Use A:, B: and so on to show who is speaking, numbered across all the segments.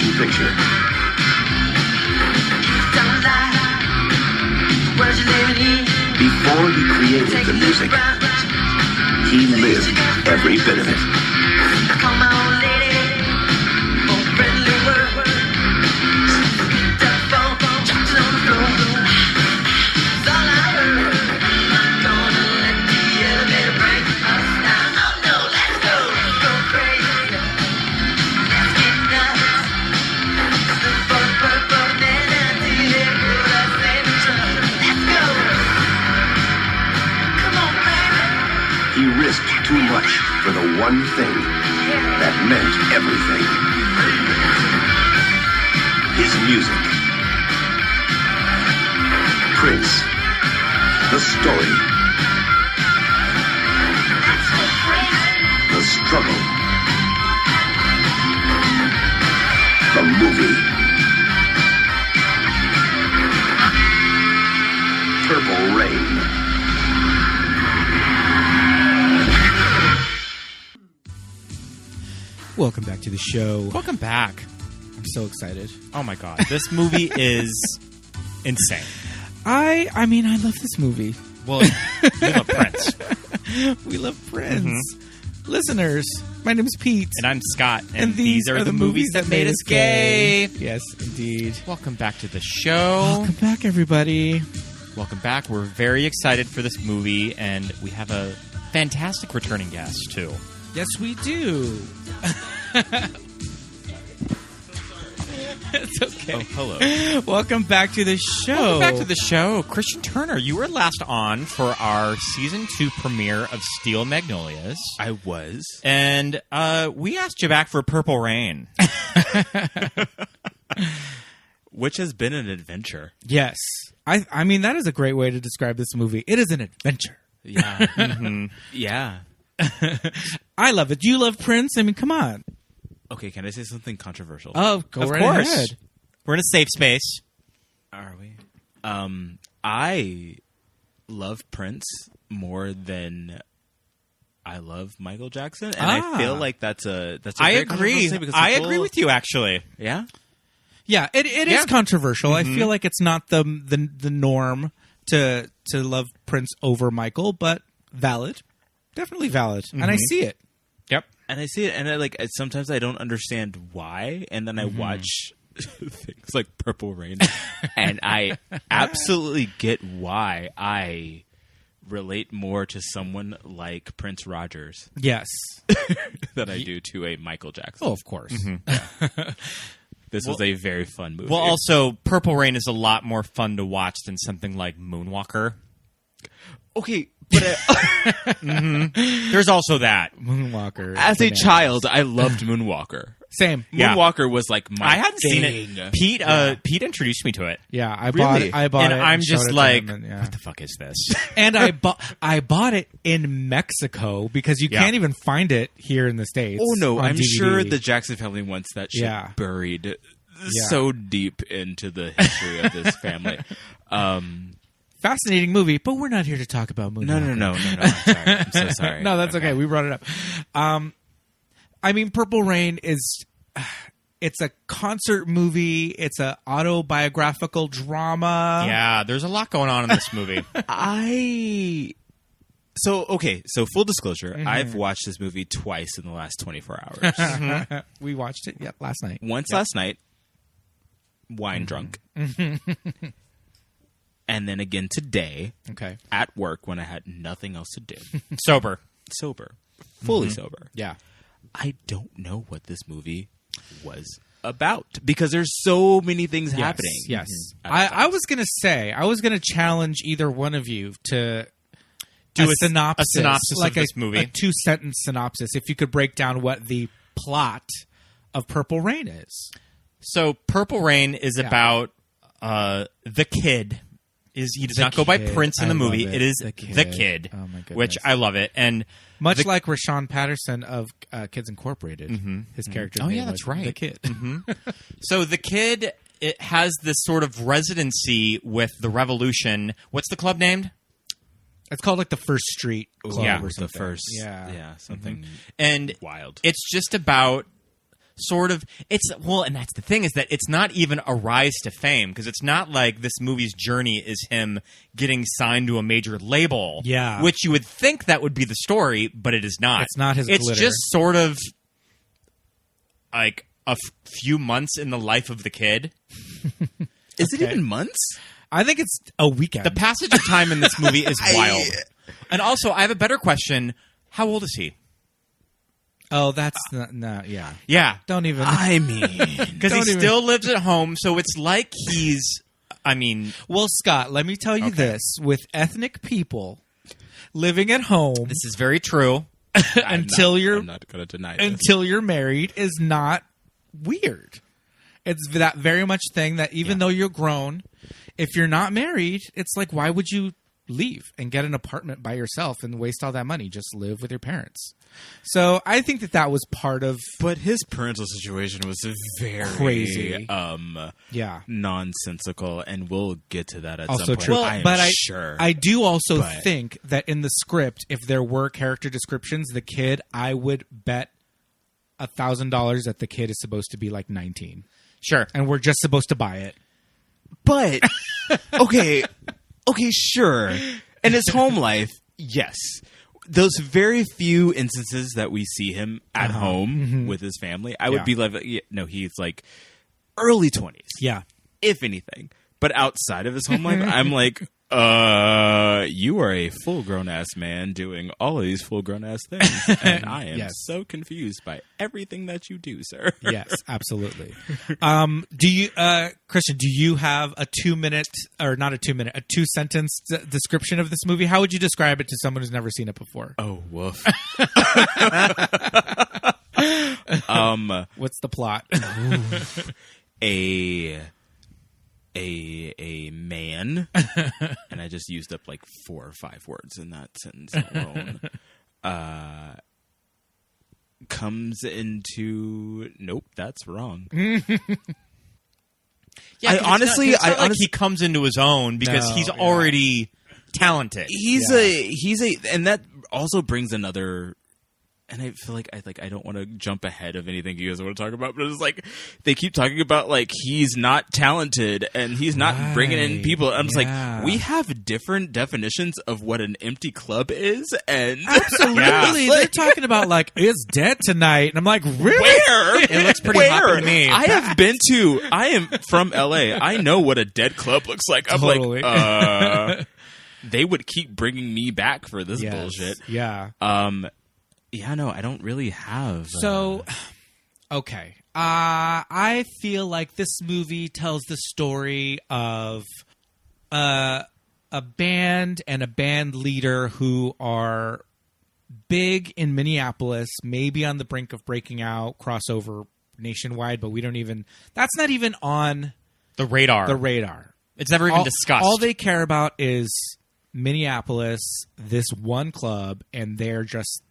A: motion picture. Before he created the music, he lived every bit of it. Come on, lady, oh, friendly word. Picked up phone, dropped it on the floor. It's all I heard. I'm gonna let the elevator break us down. Oh no, let's go. Go crazy. Let's get nuts. Look for the purple man and see him put us in trouble. Let's go. Come on, baby. He risked too much for the one thing that meant everything. His music. Prince. The story. The struggle. The movie. Purple Rain.
B: Welcome back to the show.
C: Welcome back.
B: I'm so excited.
C: Oh my god, this movie is insane.
B: I mean, I love this movie.
C: Well, we love Prince.
B: We love Prince. Listeners, my name is Pete.
C: And I'm Scott. And these are the movies that made us gay.
B: Yes, indeed.
C: Welcome back to the show.
B: Welcome back, everybody.
C: Welcome back. We're very excited for this movie, and we have a fantastic returning guest, too.
B: Yes, we do. It's okay.
C: Oh, hello.
B: Welcome back to the show.
C: Welcome back to the show. Christian Turner, you were last on for our Season 2 premiere of Steel Magnolias.
D: I was.
C: And we asked you back for Purple Rain.
D: Which has been an adventure.
B: Yes. I mean, that is a great way to describe this movie. It is an adventure.
D: Yeah. Mm-hmm. Yeah.
B: I love it. Do you love Prince? I mean, come on.
D: Okay, can I say something controversial?
B: Oh, go
C: Of
B: right
C: course.
B: ahead.
C: We're in a safe space.
D: Are we? I love Prince more than I love Michael Jackson, and I feel like that's a
C: I
D: very
C: agree.
D: controversial thing because
C: I
D: people-
C: agree with you, actually.
D: Yeah.
B: Yeah, it is controversial. I feel like it's not the norm to love Prince over Michael, but valid. Definitely valid. And I see it.
C: Yep.
D: And I see it, and sometimes I don't understand why, and then I watch things like Purple Rain, and I absolutely get why I relate more to someone like Prince Rogers
B: Yes.
D: than I do to a Michael Jackson.
B: Oh, of course.
D: This was a very fun movie.
C: Well, also, Purple Rain is a lot more fun to watch than something like Moonwalker.
D: okay, but
C: There's also that.
B: Moonwalker.
D: as a child, I loved Moonwalker.
B: Same.
C: Yeah.
D: Moonwalker was like my
C: I hadn't seen
D: thing.
C: it. Pete introduced me to it.
B: Yeah, I
D: Really?
B: bought
C: And
B: it.
C: I'm
B: showed
C: just
B: it to
C: like,
B: him, and, yeah.
C: what the fuck is this?
B: And I bought it in Mexico because you can't even find it here in the States.
D: Oh no,
B: on
D: I'm
B: DVD.
D: sure the Jackson family wants that shit
B: Yeah.
D: buried so deep into the history of this family.
B: Fascinating movie, but we're not here to talk about Moonwalker.
D: No. I'm sorry. I'm so sorry.
B: No, that's okay. We brought it up. I mean, Purple Rain is... It's a concert movie. It's a autobiographical drama.
C: Yeah, there's a lot going on in this movie.
D: So full disclosure, I've watched this movie twice in the last 24 hours.
B: We watched it last night.
D: Once last night, wine drunk. And then again today
B: Okay.
D: at work when I had nothing else to do.
C: Sober.
D: Sober. Fully sober.
B: Yeah.
D: I don't know what this movie was about because there's so many things happening.
B: Yes. I was going to challenge either one of you to do a synopsis
C: like
B: of
C: this movie.
B: A 2-sentence synopsis, if you could break down what the plot of Purple Rain is.
C: So Purple Rain is about the kid. He does not go by Prince in the movie. It is the kid.
B: Oh, my goodness.
C: Which I love it. And
B: Much like Rashawn Patterson of Kids Incorporated. His character.
C: Oh, yeah, that's right.
B: The kid.
C: so the kid, it has this sort of residency with the Revolution. What's the club named?
B: It's called like the First Street Club
C: Yeah,
B: or
D: The
B: something.
D: first.
B: Yeah.
D: Yeah, something
C: And
D: wild.
C: it's just about sort of and that's the thing, is that it's not even a rise to fame, because it's not like this movie's journey is him getting signed to a major label.
B: Yeah.
C: Which you would think that would be the story, but it is not.
B: It's not his
C: It's
B: glitter.
C: just sort of like a few months in the life of the kid.
D: Is it even months?
B: I think it's a weekend.
C: The passage of time in this movie is wild. And also, I have a better question. How old is he?
B: Oh, that's no, yeah.
C: Yeah.
B: Don't even.
D: I mean,
C: Because he still lives at home, so it's like he's,
B: Well, Scott, let me tell you this. With ethnic people living at home
C: this is very true.
D: I'm not going to deny this.
B: until you're married is not weird. It's that very much thing that even though you're grown, if you're not married, it's like, why would you leave and get an apartment by yourself and waste all that money? Just live with your parents. So I think that was part of.
D: But his parental situation was very
B: crazy,
D: nonsensical, and we'll get to that at
B: also
D: some point.
B: true.
D: I'm sure.
B: I do also think that in the script, if there were character descriptions, the kid, I would bet $1,000 that the kid is supposed to be like 19.
C: Sure.
B: And we're just supposed to buy it.
D: But okay, sure. In his home life, yes. Those very few instances that we see him at home with his family, I would be like, no, he's like early 20s.
B: Yeah.
D: If anything. But outside of his home life, I'm like, you are a full-grown ass man doing all of these full-grown ass things. And I am so confused by everything that you do, sir.
B: Yes, absolutely. Do you, Christian, do you have a 2-minute, or not a 2-minute, a 2-sentence description of this movie? How would you describe it to someone who's never seen it before?
D: Oh, woof.
B: What's the plot?
D: A man, and I just used up like 4 or 5 words in that sentence alone, comes into... Nope, that's wrong.
C: Yeah,
D: I honestly...
C: It's not like he comes into his own, because he's already talented.
D: He's and that also brings another... And I feel like I don't want to jump ahead of anything you guys want to talk about, but it's like they keep talking about like he's not talented and he's not bringing in people. I'm just like, we have different definitions of what an empty club is, and
B: absolutely, they're talking about like it's dead tonight, and I'm like, really?
D: Where?
C: It looks pretty hot to me.
D: I am from LA. I know what a dead club looks like. I'm like, they would keep bringing me back for this bullshit.
B: Yeah.
D: Yeah, no, I don't really have.
B: So, okay. I feel like this movie tells the story of a band and a band leader who are big in Minneapolis, maybe on the brink of breaking out, crossover nationwide, but we don't even... That's not even on...
C: The radar.
B: It's
C: never even discussed.
B: All they care about is Minneapolis, this one club, and they're just...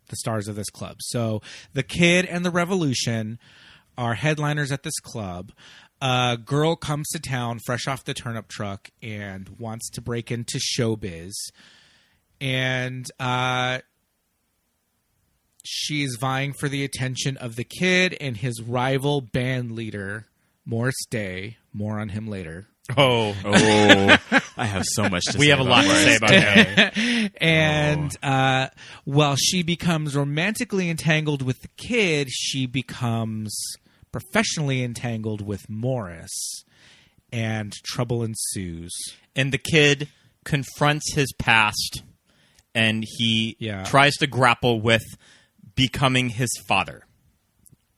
B: the stars of this club. So the kid and the revolution are headliners at this club. A girl comes to town fresh off the turnip truck and wants to break into showbiz. And she's vying for the attention of the kid and his rival band leader, Morris Day. More on him later.
C: Oh,
D: I have so much to say.
C: We have a lot to say about him.
B: And while she becomes romantically entangled with the kid, she becomes professionally entangled with Morris, and trouble ensues.
C: And the kid confronts his past, and he tries to grapple with becoming his father.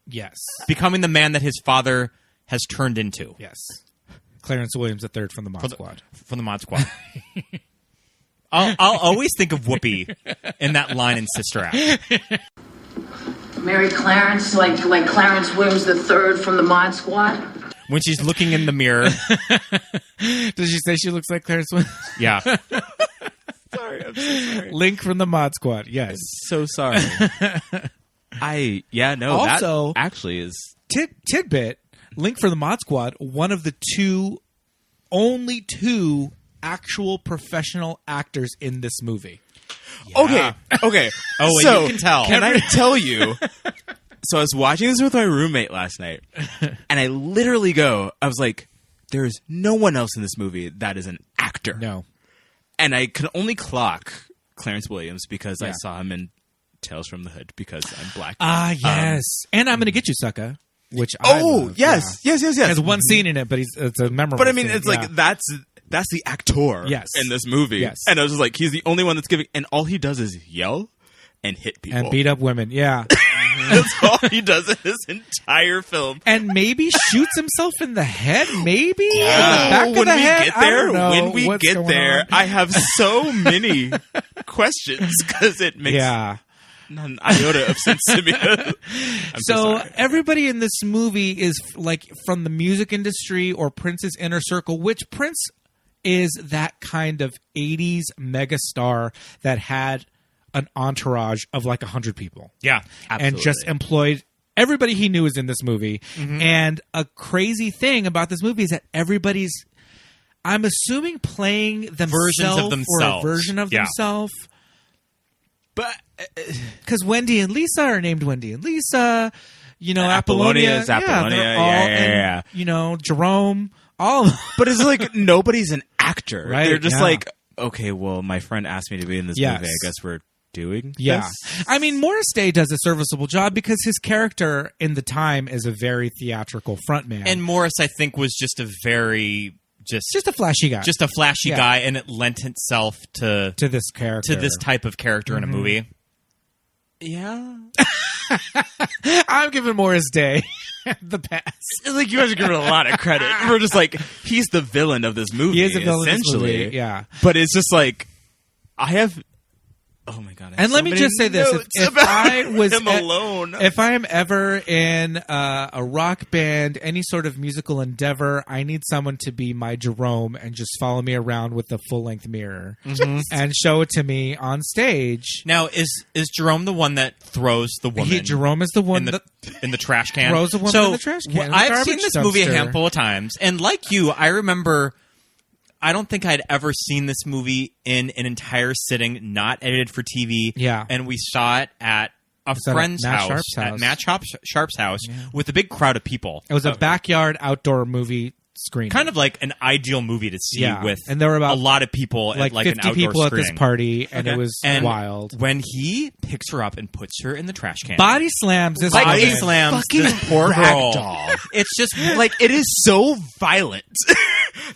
B: Yes.
C: Becoming the man that his father has turned into.
B: Yes. Clarence Williams III from the Mod Squad.
C: From the Mod Squad. I'll always think of Whoopi in that line in Sister Act.
E: Mary Clarence, like Clarence Williams III from the Mod Squad?
C: When she's looking in the mirror.
B: Does she say she looks like Clarence Williams?
C: Yeah.
D: Sorry, I'm so sorry.
B: Link from the Mod Squad, yes.
D: So sorry.
B: Also,
D: that actually is...
B: Tidbit, Link from the Mod Squad, one of the only two actual professional actors in this movie.
D: Yeah. Okay.
C: Oh,
D: so,
C: you can tell.
D: Can I tell you So I was watching this with my roommate last night, and I literally I was like, there is no one else in this movie that is an actor.
B: No.
D: And I could only clock Clarence Williams because I
B: Yeah.
D: saw him in Tales from the Hood because I'm black.
B: Yes. And I'm Gonna Get You, Sucker. Which I love.
D: yes.
B: There's one scene in it, but it's a memorable
D: But I mean,
B: scene.
D: it's like that's the actor
B: Yes.
D: in this movie.
B: Yes.
D: And I was just like, he's the only one that's giving, and all he does is yell and hit people.
B: and beat up women. Yeah.
D: That's all he does in this entire film.
B: And maybe shoots himself in the head, maybe?
D: Oh,
B: in the back of
D: when
B: the
D: we
B: head?
D: get
B: I
D: there,
B: don't know
D: when we
B: what's
D: get
B: going
D: there,
B: on.
D: I have so many questions because it makes not an iota of sense to me. I'm
B: So
D: sorry.
B: everybody in this movie is like from the music industry or Prince's inner circle, which Prince is that kind of 80s megastar that had an entourage of like 100 people.
C: Yeah.
B: And just employed everybody he knew is in this movie. And a crazy thing about this movie is that everybody's, I'm assuming, playing
C: Versions of
B: or a
C: themselves.
B: version of
C: Yeah.
B: themselves.
D: But
B: Because Wendy and Lisa are named Wendy and Lisa. You know,
D: Apollonia is Apollonia.
B: they're all-
D: Yeah.
B: and, you know, Jerome. All of them.
D: but it's like nobody's an actor.
B: Right,
D: They're just
B: yeah.
D: like, okay, well, my friend asked me to be in this
B: Yes.
D: movie. I guess we're doing
B: Yeah.
D: this.
B: I mean, Morris Day does a serviceable job because his character in the time is a very theatrical frontman.
C: And Morris, I think, was just a very
B: just a flashy guy.
C: just a flashy
B: Yeah.
C: guy, and it lent itself to
B: to this character.
C: this type of character in a movie.
D: Yeah.
B: I'm giving Morris Day the pass.
D: Like, you guys are giving a lot of credit. We're just like, he's the villain of this movie.
B: He is a villain in this
D: essentially.
B: movie, yeah.
D: But it's just like, I have. Oh my god! I have
B: And
D: so
B: let me
D: many
B: just say this:
D: notes
B: if
D: about
B: I was
D: him alone,
B: if I am ever in a rock band, any sort of musical endeavor, I need someone to be my Jerome and just follow me around with a full length mirror and show it to me on stage.
C: Now, is Jerome the one that throws the woman?
B: Jerome is the one
C: in
B: that
C: the trash can.
B: throws a woman
C: so,
B: in the trash can, in the
C: I've
B: garbage
C: seen this movie a
B: dumpster.
C: handful of times, and like you, I remember. I don't think I'd ever seen this movie in an entire sitting, not edited for TV.
B: Yeah.
C: And we saw it at a
B: at
C: friend's
B: Matt
C: house,
B: Sharp's
C: at
B: house.
C: Matt Sharp's house, with a big crowd of people.
B: It was a backyard outdoor movie screening.
C: Kind of like an ideal movie to see
B: Yeah.
C: with
B: And there were about,
C: a lot of people
B: like
C: at like
B: 50
C: an outdoor
B: people at
C: screening.
B: this party, and it was
C: And
B: wild.
C: when he picks her up and puts her in the trash can.
B: Body slams this
C: Body
B: woman.
C: slams
D: fucking
C: this poor girl.
D: ragdoll.
C: It's just
D: like, it is so violent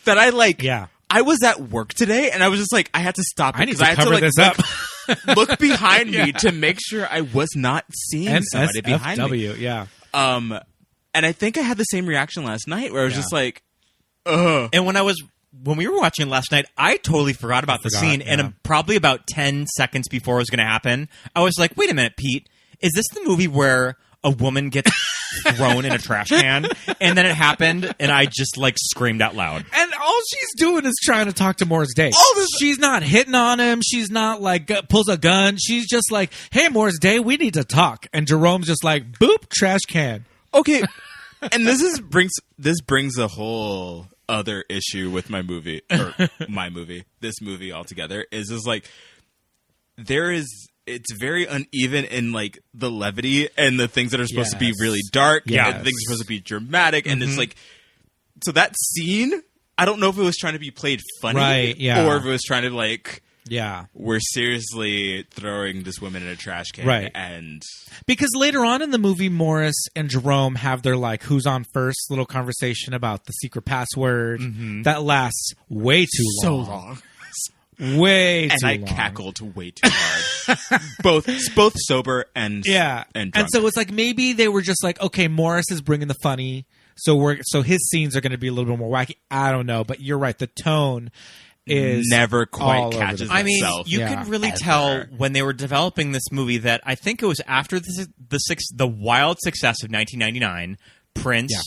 D: that I like.
B: Yeah.
D: I was at work today, and I was just like, I had to stop it
B: I need
D: because
B: to
D: I had
B: cover
D: to like
B: this up.
D: look behind me to make sure I was not seeing somebody behind me.
B: NSFW, yeah.
D: And I think I had the same reaction last night, where I was just like, ugh.
C: And when we were watching it last night, I totally forgot about the scene.
B: yeah.
C: And probably about 10 seconds before it was going to happen, I was like, wait a minute, Pete, is this the movie where a woman gets thrown in a trash can? And then it happened, and I just like screamed out loud.
B: And all she's doing is trying to talk to Morris Day. She's not hitting on him. She's not like pulls a gun. She's just like, hey, Morris Day, we need to talk. And Jerome's just like, boop, trash can.
D: Okay, and this brings a whole other issue with my movie, or this movie altogether. Is like it's very uneven in like the levity and the things that are supposed to be
B: Yes.
D: really dark,
B: Yes.
D: and things are supposed to be dramatic, and it's like, so that scene, I don't know if it was trying to be played funny,
B: Right, yeah.
D: or if it was trying to like,
B: Yeah.
D: we're seriously throwing this woman in a trash can,
B: Right.
D: and
B: Because later on in the movie, Morris and Jerome have their like who's on first little conversation about the secret password that lasts way too long. Way
D: and
B: too
D: I
B: long.
D: cackled way too hard. both sober and
B: Yeah.
D: and drunk.
B: so it's like maybe they were just like, okay, Morris is bringing the funny, so his scenes are going to be a little bit more wacky. I don't know, but you're right. The tone is
D: never
B: all
D: quite
B: over
D: catches
B: the
C: I mean,
D: itself.
C: you
B: Yeah.
C: could really
D: Ever.
C: tell when they were developing this movie that I think it was after the wild success of 1999, Prince
B: Yeah.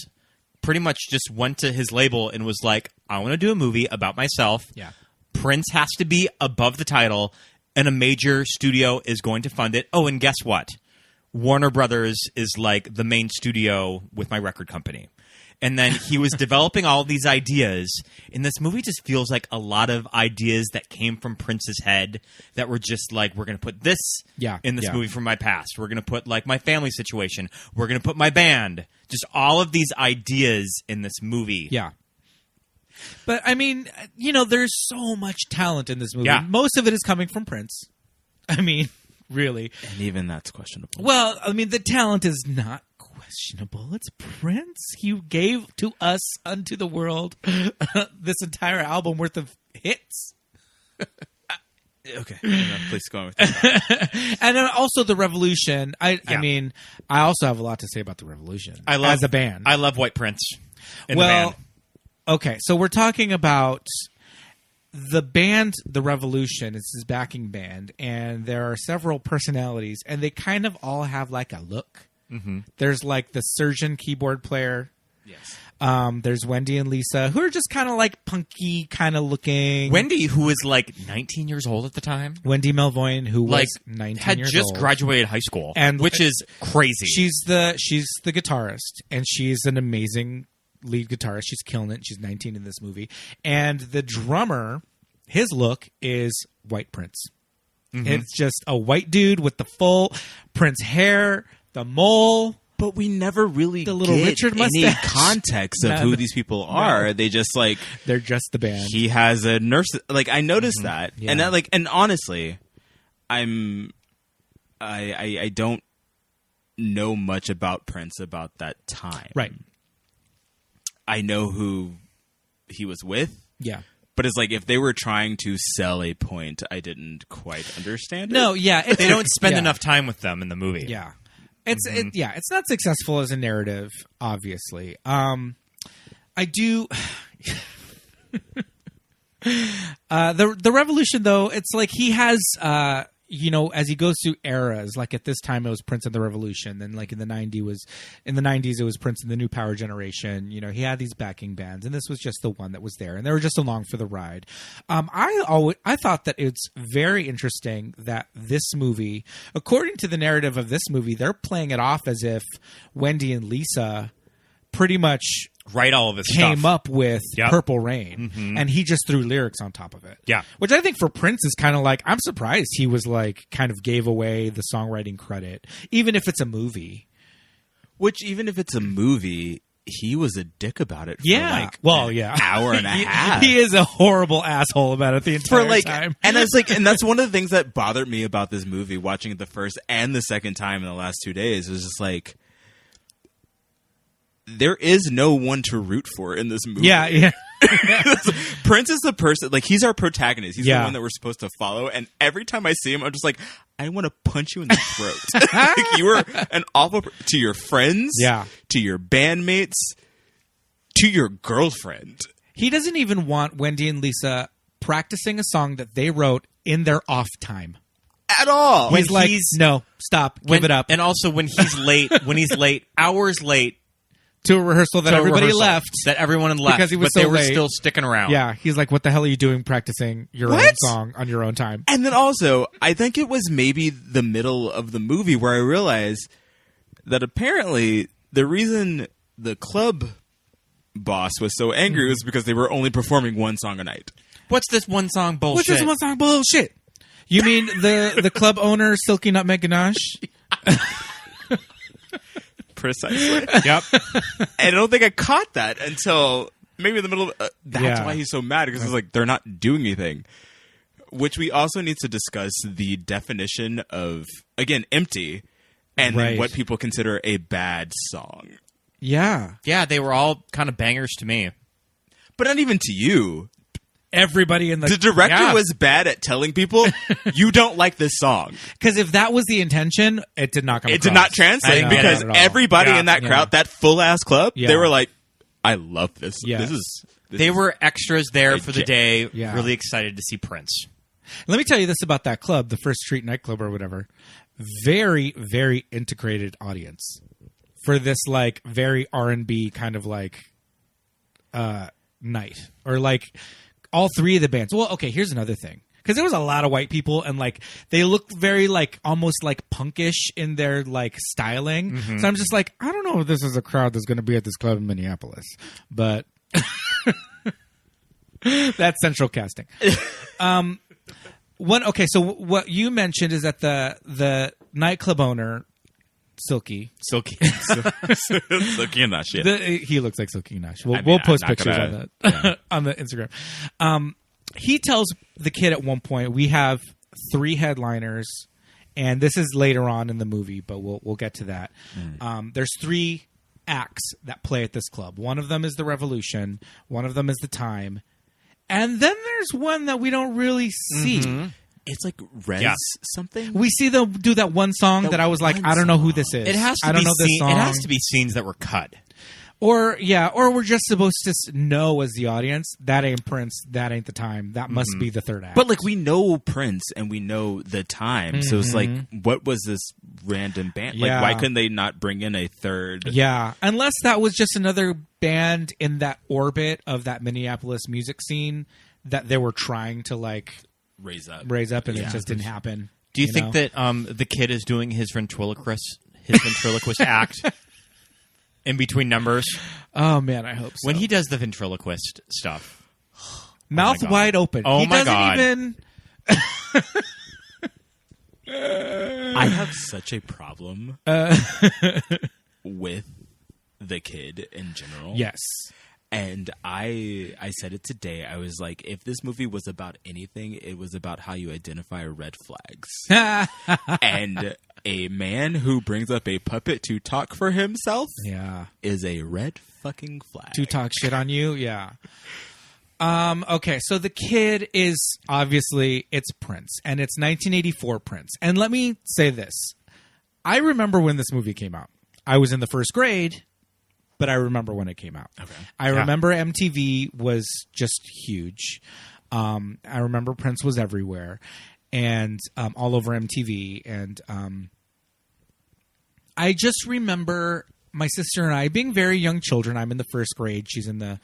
C: pretty much just went to his label and was like, I want to do a movie about myself.
B: Yeah.
C: Prince has to be above the title, and a major studio is going to fund it. Oh, and guess what? Warner Brothers is like the main studio with my record company. And then he was developing all these ideas. And this movie just feels like a lot of ideas that came from Prince's head that were just like, we're going to put this in this movie from my past. We're going to put like my family situation. We're going to put my band. Just all of these ideas in this movie.
B: Yeah. But, I mean, there's so much talent in this movie.
C: Yeah.
B: Most of it is coming from Prince. I mean, really.
D: And even that's questionable.
B: Well, I mean, the talent is not questionable. It's Prince. He gave to us, unto the world, this entire album worth of hits.
D: Okay. Please go on with that.
B: And then also the Revolution. I mean, I also have a lot to say about the Revolution as a band.
C: I love White Prince in the band.
B: Okay, so we're talking about the band, The Revolution. It's his backing band, and there are several personalities, and they kind of all have like a look. Mm-hmm. There's like the surgeon keyboard player.
D: Yes.
B: There's Wendy and Lisa, who are just kind of like punky kind of looking.
C: Wendy, who was like 19 years old at the time.
B: Wendy Melvoin, who was
C: like
B: 19
C: had
B: years
C: just
B: old.
C: graduated high school,
B: And
C: which is crazy.
B: She's the guitarist, and she's an amazing lead guitarist. She's killing it. She's 19 in this movie. And the drummer, his look is White Prince. Mm-hmm. It's just a white dude with the full Prince hair, the mole.
D: But we never really
B: the little
D: get
B: Richard
D: any
B: mustache.
D: context of who these people are.
B: No.
D: They just like
B: they're just the band.
D: He has a nurse. Like I noticed that,
B: Yeah.
D: and that, like, and honestly, I don't know much about Prince about that time.
B: Right.
D: I know who he was with.
B: Yeah.
D: But it's like if they were trying to sell a point, I didn't quite understand it.
B: No, yeah.
C: They don't spend enough time with them in the movie.
B: Yeah. It's not successful as a narrative, obviously. I do the Revolution, though, it's like he has as he goes through eras, like at this time it was Prince and the Revolution, then like in the 90s it was Prince and the New Power Generation. He had these backing bands, and this was just the one that was there, and they were just along for the ride. I thought that it's very interesting that this movie, according to the narrative of this movie, they're playing it off as if Wendy and Lisa pretty much
C: write all of his
B: came
C: stuff
B: up with Purple Rain, and he just threw lyrics on top of it.
C: Yeah.
B: Which I think for Prince is kind of like, I'm surprised he was like kind of gave away the songwriting credit, even if it's a movie.
D: Which, even if it's a movie, he was a dick about it for an hour and a half.
B: He is a horrible asshole about it the entire time.
D: And I was like, and that's one of the things that bothered me about this movie, watching it the first and the second time in the last 2 days, was just like, there is no one to root for in this movie.
B: Yeah.
D: Prince is the person, like, he's our protagonist. He's the one that we're supposed to follow. And every time I see him, I'm just like, I want to punch you in the throat. Like, you were an awful to your friends, to your bandmates, to your girlfriend.
B: He doesn't even want Wendy and Lisa practicing a song that they wrote in their off time.
D: At all.
B: He's like, no, stop, give it up.
C: And also when he's late, hours late,
B: to a rehearsal that everybody left.
C: That everyone had left,
B: because he was
C: but
B: so
C: they were
B: late.
C: still sticking around.
B: Yeah, he's like, what the hell are you doing practicing your own song on your own time?
D: And then also, I think it was maybe the middle of the movie where I realized that apparently the reason the club boss was so angry was because they were only performing one song a night.
C: What's this one song bullshit?
B: You mean the club owner, Silky Nutmeg Ganache?
D: Precisely.
C: Yep.
D: And I don't think I caught that until maybe in the middle of that's why he's so mad, because it's like they're not doing anything. Which we also need to discuss the definition of, again, empty, and what people consider a bad song.
B: Yeah.
C: Yeah, they were all kind of bangers to me.
D: But not even to you.
B: Everybody in the
D: director was bad at telling people you don't like this song,
B: because if that was the intention, it did not come.
D: It did not translate, because everybody in that crowd, that full ass club, they were like, "I love this.
B: Yeah.
C: They were extras there for the day, really excited to see Prince."
B: Let me tell you this about that club, the First Street nightclub or whatever. Very, very integrated audience for this like very R&B kind of like night, or like. All three of the bands. Well, okay, here's another thing. because there was a lot of white people, and like they looked very like almost like punkish in their like styling. So I'm just like, I don't know if this is a crowd that's going to be at this club in Minneapolis, but that's central casting. Okay, so what you mentioned is that the nightclub owner, Silky
D: and Nash. Yeah.
B: He looks like Silky Nash. We'll
D: I'm
B: post
D: not
B: pictures
D: gonna-
B: on the on the Instagram. He tells the kid at one point, "We have 3 headliners," and this is later on in the movie, but we'll get to that. There's 3 acts that play at this club. One of them is the Revolution. One of them is the Time, and then there's one that we don't really see.
D: It's like Res
C: Yeah.
D: something.
B: We see them do that one song that I was like,
D: one
B: I don't know who this is.
C: It has to
B: I don't
C: be
B: know this song.
C: It has to be scenes that were cut.
B: Or we're just supposed to know as the audience that ain't Prince, that ain't the Time, that must be the third act.
D: But like we know Prince and we know the Time, so it's like, what was this random band? Like,
B: Yeah.
D: why couldn't they not bring in a third?
B: yeah, unless that was just another band in that orbit of that Minneapolis music scene that they were trying to like
D: Raise up.
B: raise up, and it just didn't happen.
C: Do you think
B: know?
C: that the kid is doing his ventriloquist act in between numbers?
B: Oh man, I hope so.
C: When he does the ventriloquist stuff,
B: mouth
C: God.
B: wide open,
C: Oh
B: he
C: my
B: doesn't
C: God.
B: even.
D: I have such a problem with the kid in general.
B: Yes.
D: And I said it today. I was like, if this movie was about anything, it was about how you identify red flags. And a man who brings up a puppet to talk for himself
B: Yeah.
D: is a red fucking flag.
B: To talk shit on you, yeah. Okay, so the kid is obviously it's Prince, and it's 1984 Prince. And let me say this: I remember when this movie came out. I was in the first grade, but I remember when it came out. Okay. I remember MTV was just huge. I remember Prince was everywhere, and all over MTV. And I just remember my sister and I being very young children. I'm in the first grade; she's in the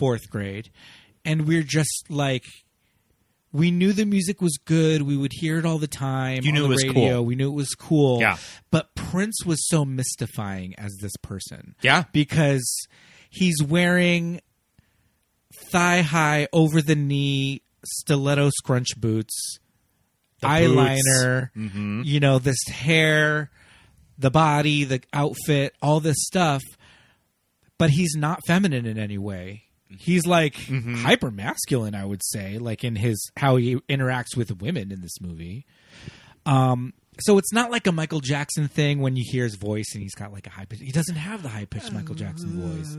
B: 4th grade. And we're just like, we knew the music was good. We would hear it all the time.
C: You knew
B: on the
C: it was
B: radio.
C: cool.
B: We knew it was cool.
C: Yeah.
B: But Prince was so mystifying as this person.
C: Yeah.
B: Because he's wearing thigh-high, over-the-knee, stiletto scrunch boots, eyeliner, you know, this hair, the body, the outfit, all this stuff. But he's not feminine in any way. He's like hyper masculine, I would say, like in his how he interacts with women in this movie. So it's not like a Michael Jackson thing when you hear his voice and he's got like a high pitch. He doesn't have the high pitched Michael Jackson voice.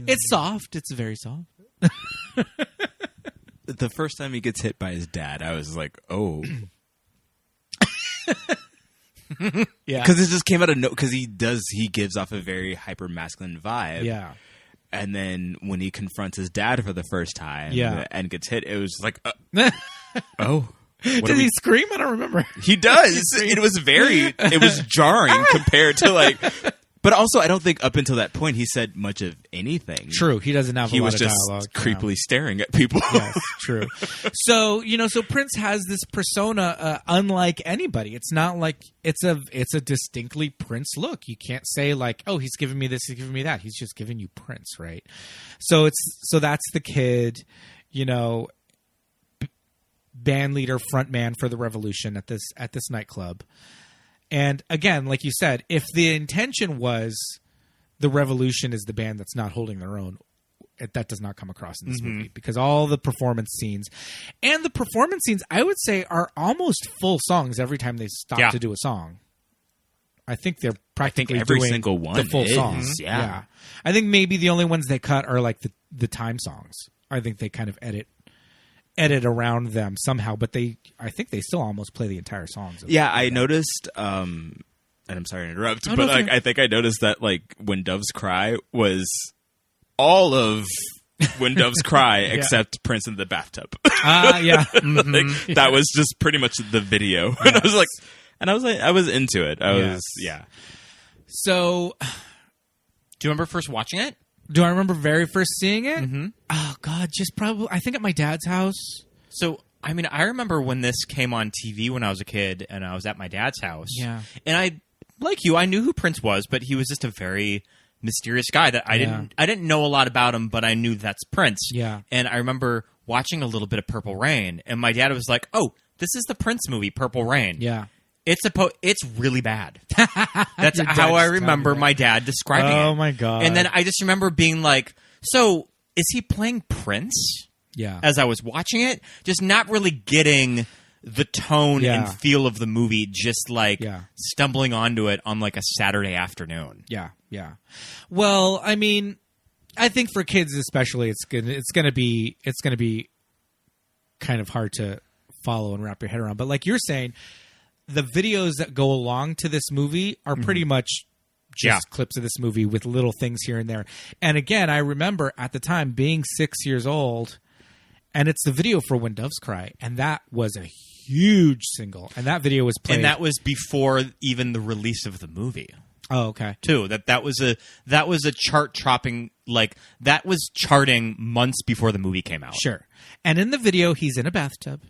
B: It's soft. It's very soft.
D: The first time he gets hit by his dad, I was like, oh.
B: Yeah,
D: Because it just came out of no. Because he gives off a very hyper masculine vibe.
B: yeah.
D: And then when he confronts his dad for the first time,
B: Yeah.
D: and gets hit, it was just like, oh, what
B: Did he scream? I don't remember.
D: He does. It was jarring compared to like. But also, I don't think up until that point he said much of anything.
B: True, he doesn't have
D: He
B: a lot
D: was
B: of
D: just
B: dialogue.
D: creepily staring at people.
B: Yes, true. So Prince has this persona unlike anybody. It's not like it's a distinctly Prince look. You can't say like, oh, he's giving me this, he's giving me that. He's just giving you Prince, right? So that's the kid, band leader, front man for the Revolution at this nightclub. And again, like you said, if the intention was the Revolution is the band that's not holding their own, that does not come across in this movie, because all the performance scenes, I would say, are almost full songs every time they stop to do a song. I think they're practically
D: every
B: doing
D: single one
B: the full
D: is,
B: song.
D: yeah.
B: I think maybe the only ones they cut are like the time songs. I think they kind of edit around them somehow, but I think they still almost play the entire songs.
D: Yeah, I noticed, and I'm sorry to interrupt, but
B: no,
D: like, I think I noticed that like When Doves Cry was all of When Doves Cry except Prince in the bathtub.
B: Yeah.
D: Like, that was just pretty much the video. And I was into it. Yeah.
B: So,
C: do you remember first watching it?
B: do I remember very first seeing it? Mm-hmm. Oh God, just probably I think at my dad's house.
C: So I mean, I remember when this came on TV when I was a kid and I was at my dad's house.
B: Yeah.
C: And I, like you, I knew who Prince was, but he was just a very mysterious guy that I didn't know a lot about him, but I knew that's Prince.
B: Yeah.
C: And I remember watching a little bit of Purple Rain, and my dad was like, "Oh, this is the Prince movie, Purple Rain."
B: Yeah.
C: It's really bad. That's
B: Your dad
C: how I
B: just
C: remember
B: told me
C: my dad describing it.
B: Oh, my God.
C: And then I just remember being like, "So, is he playing Prince?"
B: Yeah.
C: As I was watching it, just not really getting the tone
B: Yeah.
C: and feel of the movie, just like
B: Yeah.
C: stumbling onto it on like a Saturday afternoon.
B: Yeah. Yeah. Well, I mean, I think for kids especially, it's gonna be kind of hard to follow and wrap your head around. But like you're saying, the videos that go along to this movie are pretty much just clips of this movie with little things here and there. And again, I remember at the time being 6 years old, and it's the video for When Doves Cry, and that was a huge single. And that video was played.
C: And that was before even the release of the movie.
B: Oh, okay.
C: Too. That was a chart topping, like that was charting months before the movie came out.
B: Sure. And in the video, he's in a bathtub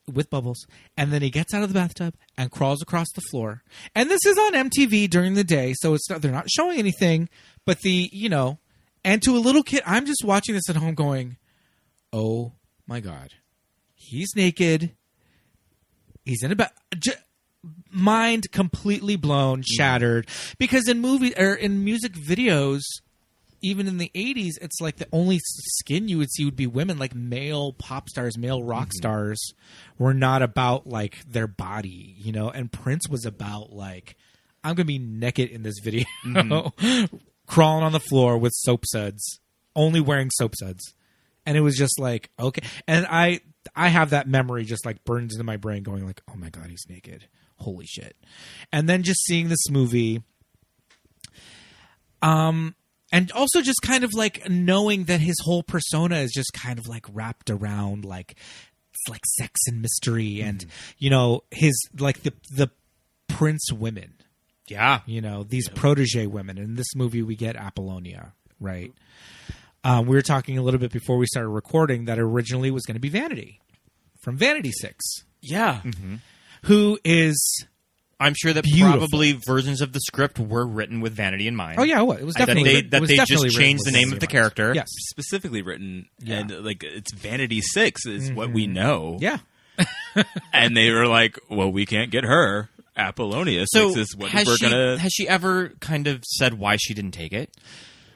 B: with bubbles, and then he gets out of the bathtub and crawls across the floor. And this is on MTV during the day, so they're not showing anything. But and to a little kid, I'm just watching this at home, going, "Oh my God, he's naked. He's in a mind completely blown, shattered." Because in music videos, even in the 80s, it's like the only skin you would see would be women, like male pop stars, male rock stars were not about like their body, and Prince was about like, I'm going to be naked in this video, crawling on the floor with soap suds, only wearing soap suds. And it was just like, okay. And I have that memory just like burns into my brain going like, oh my God, he's naked. Holy shit. And then just seeing this movie, and also just kind of like knowing that his whole persona is just kind of like wrapped around like it's like sex and mystery and his like the Prince women.
C: Yeah.
B: These protege women. In this movie we get Apollonia, right? We were talking a little bit before we started recording that originally was going to be Vanity from Vanity 6.
C: Yeah.
B: Who is
C: I'm sure that
B: beautiful.
C: Probably versions of the script were written with Vanity in mind.
B: Oh yeah, it was definitely
C: that they just changed the name of the character.
B: Yes,
D: specifically written, and like it's Vanity 6 is what we know.
B: Yeah,
D: and they were like, "Well, we can't get her. Apollonia 6 is what we're gonna."
C: Has she ever kind of said why she didn't take it?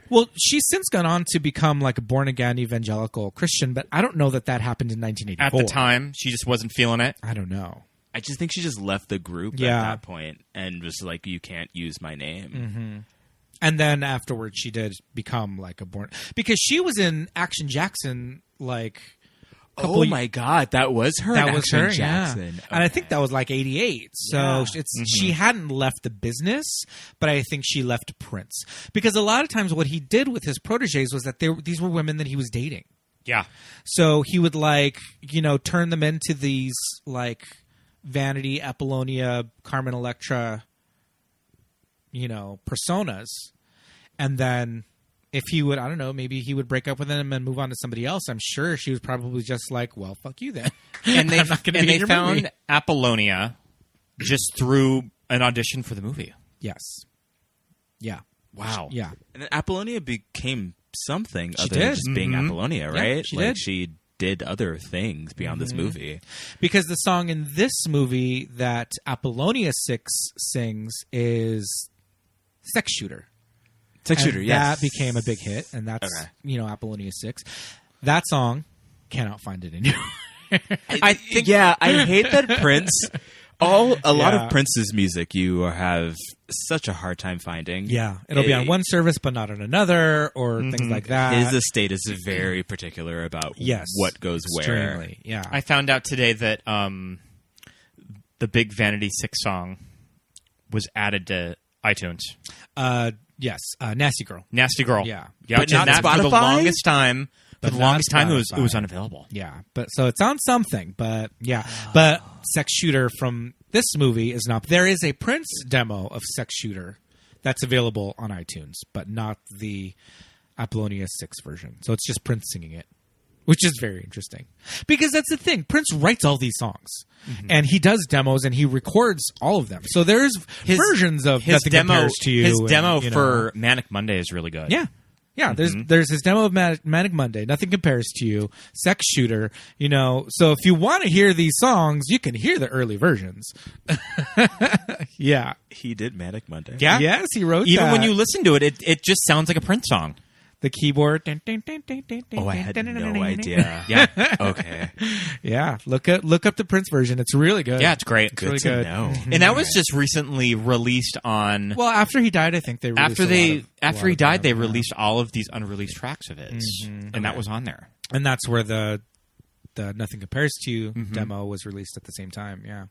B: Well, she's since gone on to become like a born-again evangelical Christian, but I don't know that happened in 1984.
C: At the time, she just wasn't feeling it.
B: I don't know.
D: I just think she just left the group at that point and was like, "You can't use my name."
B: And then afterwards, she did become like because she was in Action Jackson like.
D: Oh my God, that was her.
B: That was her,
D: Jackson.
B: Yeah. And I think that was like 88. So she hadn't left the business, but I think she left Prince. Because a lot of times what he did with his proteges was that these were women that he was dating.
C: Yeah.
B: So he would like, turn them into these like Vanity, Apollonia, Carmen Electra, personas. And then if he would, I don't know, maybe he would break up with them and move on to somebody else. I'm sure she was probably just like, well, fuck you then.
C: And they found
B: movie.
C: Apollonia just through an audition for the movie.
B: Yes. Yeah.
C: Wow.
B: Yeah.
D: And then Apollonia became something
B: She
D: other
B: did.
D: than just being Apollonia,
B: Yeah,
D: right?
B: she
D: like
B: did.
D: she did other things beyond this movie.
B: Because the song in this movie that Apollonia 6 sings is Sex Shooter.
D: Sex Shooter,
B: And
D: yes.
B: that became a big hit, and that's Apollonia 6. That song, cannot find it anywhere.
D: I think, I hate that Prince. A lot of Prince's music you have such a hard time finding.
B: Yeah, it'll be on one service but not on another, or things like that.
D: His estate is very particular about what goes where.
B: Extremely, yeah.
C: I found out today that the big Vanity 6 song was added to iTunes.
B: Yes, Nasty Girl.
C: Nasty Girl.
B: Yeah.
D: But not
C: that for the
D: Spotify?
C: longest time.
B: But
C: For the
B: not
C: longest time, it
B: Spotify.
C: was unavailable.
B: Yeah, but so it's on something, but but Sex Shooter from this movie is not. There is a Prince demo of Sex Shooter that's available on iTunes, but not the Apollonia 6 version. So it's just Prince singing it. which is very interesting. Because that's the thing. Prince writes all these songs. And he does demos and he records all of them. So there's versions of Nothing Compares to You.
C: His
B: and,
C: demo
B: you know.
C: for Manic Monday is really good.
B: Yeah. Yeah, there's his demo of Manic Monday, Nothing Compares to You, Sex Shooter, you know. So if you want to hear these songs, you can hear the early versions. Yeah.
D: He did Manic Monday.
C: Yeah.
B: Yes, he wrote
C: Even
B: that.
C: when you listen to it, it just sounds like a Prince song.
B: The keyboard.
D: Oh, I had no idea.
C: Yeah.
D: Okay.
B: Yeah, look up the Prince version. It's really good.
C: Yeah, it's great.
B: It's really
D: Good to
B: good.
D: know.
C: And that was just recently released on.
B: Well, after he died, I think they released
C: after he died, they released all of these unreleased tracks of his, and that was on there.
B: and that's where the Nothing Compares to You demo was released at the same time. Yeah.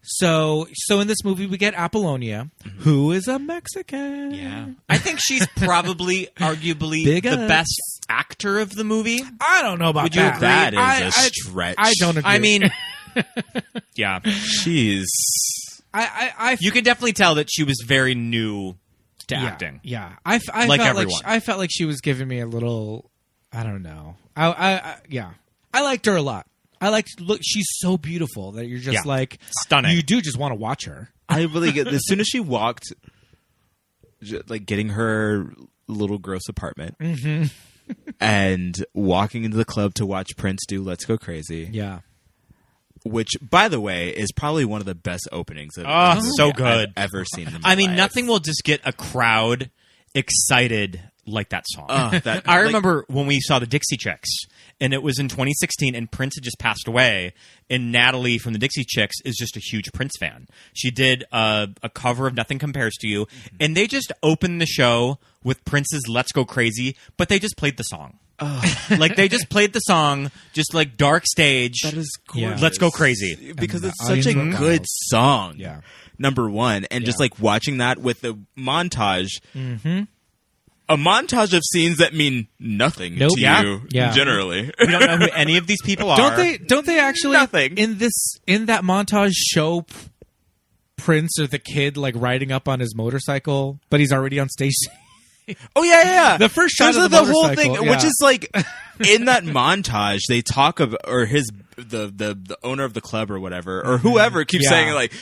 B: So in this movie, we get Apollonia, who is a Mexican.
C: Yeah, I think she's probably, arguably,
B: Big
C: the
B: ups.
C: best actor of the movie.
B: I don't know about
C: Would you
B: that.
C: agree?
D: That is a stretch.
B: I don't agree.
C: I mean, yeah,
D: Jeez.
C: you can definitely tell that she was very new to
B: yeah,
C: acting.
B: Yeah, I
C: Like
B: felt
C: everyone.
B: I felt like she was giving me a little. I don't know. Yeah, I liked her a lot. Look, she's so beautiful that you're just
C: Yeah.
B: like
C: Stunning.
B: You do just want to watch her.
D: I really get as soon as she walked, like getting her little gross apartment and walking into the club to watch Prince do "Let's Go Crazy,"
B: Yeah.
D: which, by the way, is probably one of the best openings of
C: Oh,
D: a movie
C: so good.
D: I've ever seen. In my
C: I mean,
D: life.
C: nothing will just get a crowd excited like that song.
D: That-
C: I
D: like-
C: remember when we saw the Dixie Chicks, and it was in 2016, and Prince had just passed away, and Natalie from the Dixie Chicks is just a huge Prince fan. She did a cover of Nothing Compares to You, and they just opened the show with Prince's Let's Go Crazy, but they just played the song. Like, they just played the song, just like dark stage.
D: That is
B: Yeah.
D: gorgeous.
C: Let's Go Crazy.
D: Because
B: And
D: it's
B: the
D: such a
B: audience
D: good
B: vocals.
D: song.
B: Yeah.
D: Number one, and just
B: Yeah.
D: like watching that with the montage. A montage of scenes that mean nothing
B: Nope.
D: to
B: Yeah.
D: you
B: Yeah.
D: generally.
C: We don't know who any of these people are.
B: Don't they actually
D: Nothing.
B: in that montage show Prince or the kid like riding up on his motorcycle, but he's already on stage?
D: Oh yeah.
B: The first shot
D: There's
B: of the
D: whole
B: motorcycle,
D: thing,
B: yeah.
D: which is like in that montage, they talk about, or the owner of the club or whatever, or whoever keeps
B: Yeah.
D: saying like,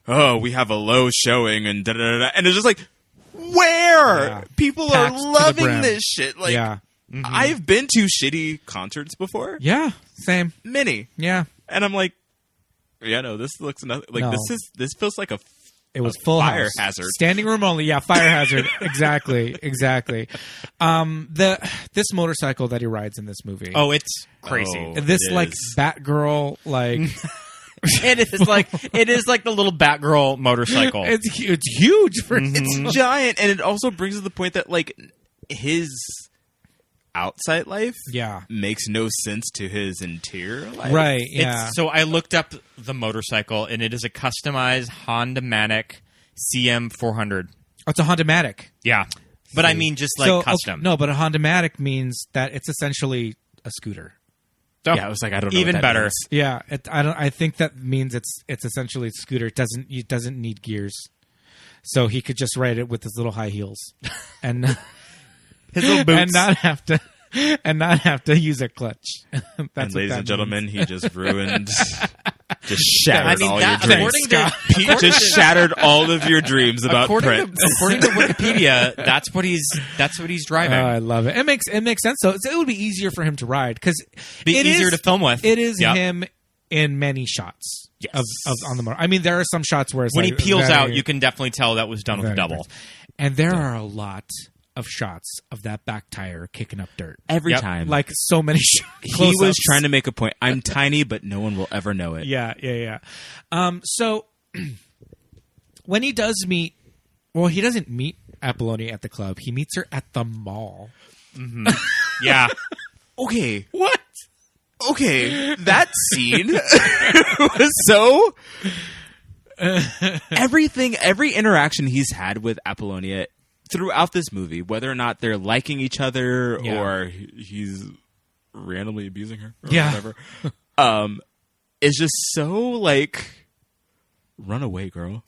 D: "Oh, we have a low showing," and da da da, da. And it's just like, where
B: Yeah.
D: people
B: Packed
D: are
B: to the
D: loving
B: brim.
D: this shit. Like,
B: Yeah.
D: I've been to shitty concerts before,
B: Yeah, same.
D: many,
B: Yeah,
D: and I'm like, yeah, no, this looks nothing. Like
B: No.
D: this feels like a
B: it was full
D: fire
B: house.
D: hazard.
B: Standing room only. Yeah, fire hazard. Exactly. This motorcycle that he rides in this movie.
C: Oh, it's crazy.
D: Oh.
B: this
D: it
B: like
D: is.
B: Batgirl like
C: It is like the little Batgirl motorcycle.
B: it's huge for
D: It's giant, and it also brings to the point that like his outside life
B: yeah.
D: makes no sense to his interior life.
B: Right. Yeah.
C: So I looked up the motorcycle, and it is a customized Honda Manic CM400.
B: Oh, it's a Honda-matic.
C: Yeah, but I mean just like
B: So,
C: custom.
B: okay, no, but a Honda-matic means that it's essentially a scooter.
D: Yeah, I was like, I don't know.
C: Even
D: what that
C: better.
D: means.
B: Yeah, I think that means it's essentially a scooter. It doesn't need gears, so he could just ride it with his little high heels, and
C: His little boots.
B: and not have to use a clutch. That's
D: And
B: what
D: ladies
B: that
D: and gentlemen,
B: means.
D: he just ruined, just shattered
C: I mean,
D: all
C: that,
D: your dreams.
C: according to
D: Pete just shattered all of your dreams about
C: according
D: Prince.
C: to Wikipedia, that's what he's driving.
B: I love it. It makes sense. So it would be easier for him to ride because
C: Be easier to film with.
B: It is
C: Yep.
B: him in many shots.
C: Yes.
B: Of on the motor. I mean, there are some shots where it's
C: When he
B: like
C: peels
B: very-
C: out, you can definitely tell that was done with a
B: very
C: double.
B: nice. And there are a lot of shots of that back tire kicking up dirt.
D: Every
C: Yep.
D: time.
B: Like so many
D: he
B: close-ups.
D: was trying to make a point. I'm tiny, but no one will ever know it.
B: Yeah. So when he does meet, well, he doesn't meet Apollonia at the club. He meets her at the mall.
C: Yeah.
D: Okay.
B: What?
D: Okay. That scene was so. Every interaction he's had with Apollonia throughout this movie, whether or not they're liking each other
B: Yeah.
D: or he's randomly abusing her or
B: Yeah.
D: whatever, is just so like, run away, girl.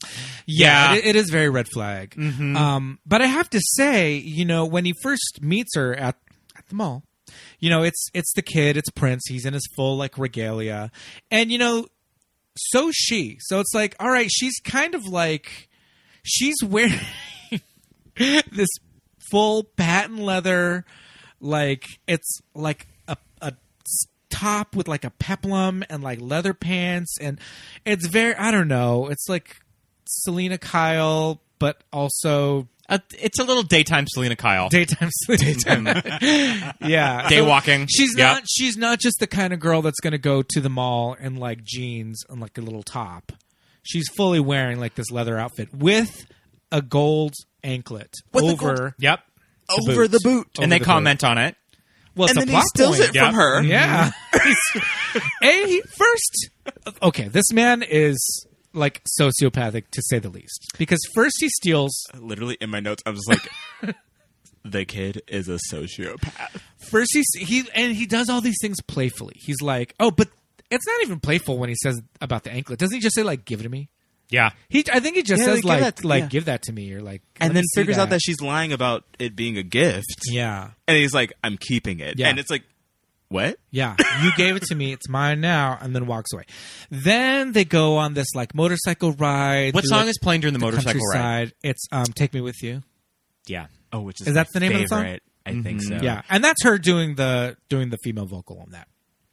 B: Yeah,
C: Yeah.
B: it is very red flag. But I have to say, when he first meets her at the mall, it's the kid, it's Prince. He's in his full like regalia, and so she. So it's like, all right, she's kind of like she's wearing this full patent leather, like it's like a top with like a peplum and like leather pants, and it's very, I don't know, it's like Selena Kyle, but also
C: it's a little daytime Selena Kyle.
B: Daytime. Yeah.
C: Day walking.
B: She's not just the kind of girl that's going to go to the mall in like jeans and like a little top. She's fully wearing like this leather outfit with a gold anklet over
C: Yep.
D: Over the boot.
C: And they comment on it.
B: Well, it's
D: And
B: a
D: then he
B: plot
D: steals
B: point.
D: it from her.
B: Yeah. First, okay, this man is like sociopathic to say the least. Because first he steals.
D: Literally in my notes, I was like, the kid is a sociopath.
B: First he does all these things playfully. He's like, oh, but it's not even playful when he says about the anklet. Doesn't he just say like, give it to me?
C: Yeah.
B: I think he just says give that to me, or like,
D: And then figures out that she's lying about it being a gift.
B: Yeah.
D: And he's like, I'm keeping it.
B: Yeah.
D: And it's like, what?
B: Yeah, you gave it to me. It's mine now, and then walks away. Then they go on this like motorcycle ride.
C: What
B: through,
C: song
B: like,
C: is playing during the motorcycle ride?
B: countryside. It's "Take Me With You."
C: Yeah.
D: Oh, which
B: Is that the name of the song?
D: favorite. I think so.
B: Yeah, and that's her doing the female vocal on that.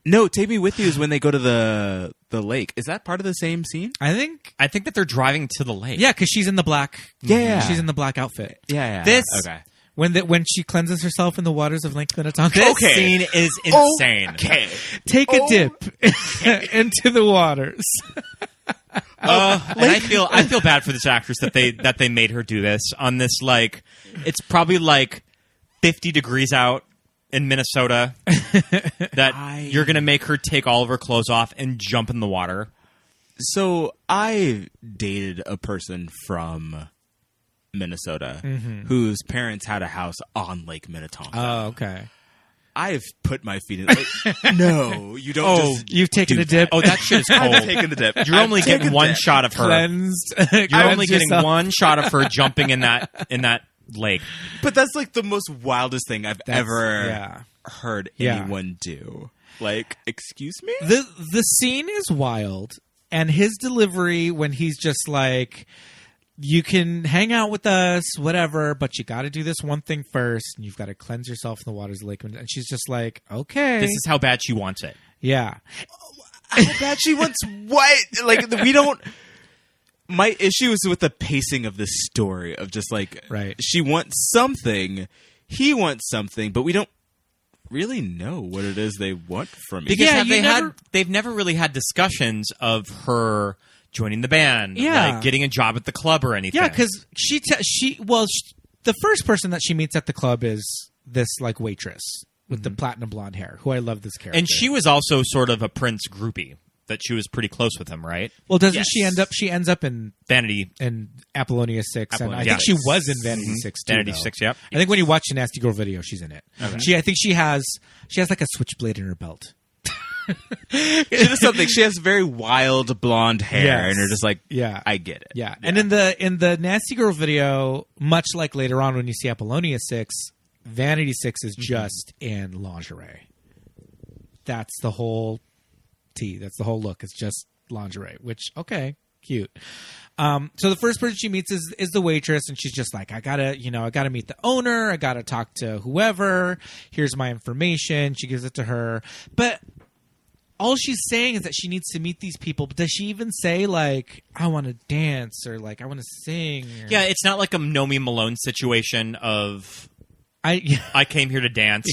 D: No, Take Me With You is when they go to the lake. Is that part of the same scene?
B: I think
C: that they're driving to the lake.
B: yeah, because she's in the black.
D: Yeah.
B: she's in the black outfit.
D: Yeah.
C: This
D: Okay.
B: When she cleanses herself in the waters of Lake Minnetonka.
C: This scene is insane.
D: Okay.
B: Take a dip into the waters.
C: And I feel bad for this actress that they made her do this on this, like, it's probably like 50 degrees out in Minnesota that you're gonna make her take all of her clothes off and jump in the water.
D: So I dated a person from Minnesota whose parents had a house on Lake Minnetonka.
B: Oh, okay.
D: I've put my feet in it. No, you don't just
B: You've taken
D: do
B: a dip.
C: Oh, that shit is
D: I've
C: cold.
D: taken the dip.
C: You're only getting one shot of her.
B: Cleansed.
C: You're only getting one shot of her jumping in that lake.
D: But that's like the most wildest thing I've ever heard
B: Yeah.
D: anyone do. Like, excuse me?
B: The scene is wild, and his delivery when he's just like, you can hang out with us, whatever, but you got to do this one thing first, and you've got to cleanse yourself in the waters of Lake Minnetonka. And she's just like, okay.
C: This is how bad she wants it.
B: Yeah.
D: How bad she wants what? Like, we don't... My issue is with the pacing of this story of just like,
B: Right.
D: she wants something, he wants something, but we don't really know what it is they want from each
C: Because
B: Yeah,
C: they've never really had discussions of her joining the band,
B: Yeah.
C: like getting a job at the club or anything.
B: Yeah, because the first person that she meets at the club is this like waitress with the platinum blonde hair, who I love this character.
C: and she was also sort of a Prince groupie, that she was pretty close with him, right?
B: well, doesn't
D: Yes.
B: she end up? She ends up in
C: Vanity
B: Apollonia 6, and I
C: Apollonia
B: think she
C: 6.
B: was in Vanity 6 too.
C: Vanity
B: though.
C: 6, yep.
B: I think when you watch the Nasty Girl video, she's in it. I think she has like a switchblade in her belt.
D: She does something. She has very wild blonde hair,
B: Yes.
D: and you're just like,
B: Yeah.
D: I get it.
B: Yeah. And in the Nasty Girl video, much like later on when you see Apollonia 6, Vanity 6 is just in lingerie. That's the whole tea. That's the whole look. It's just lingerie, which, okay, cute. So the first person she meets is the waitress, and she's just like, I gotta meet the owner. I gotta talk to whoever. Here's my information. She gives it to her. But all she's saying is that she needs to meet these people. But does she even say, like, I want to dance, or like, I want to sing? Or,
C: Yeah, it's not like a Nomi Malone situation of I came here to dance.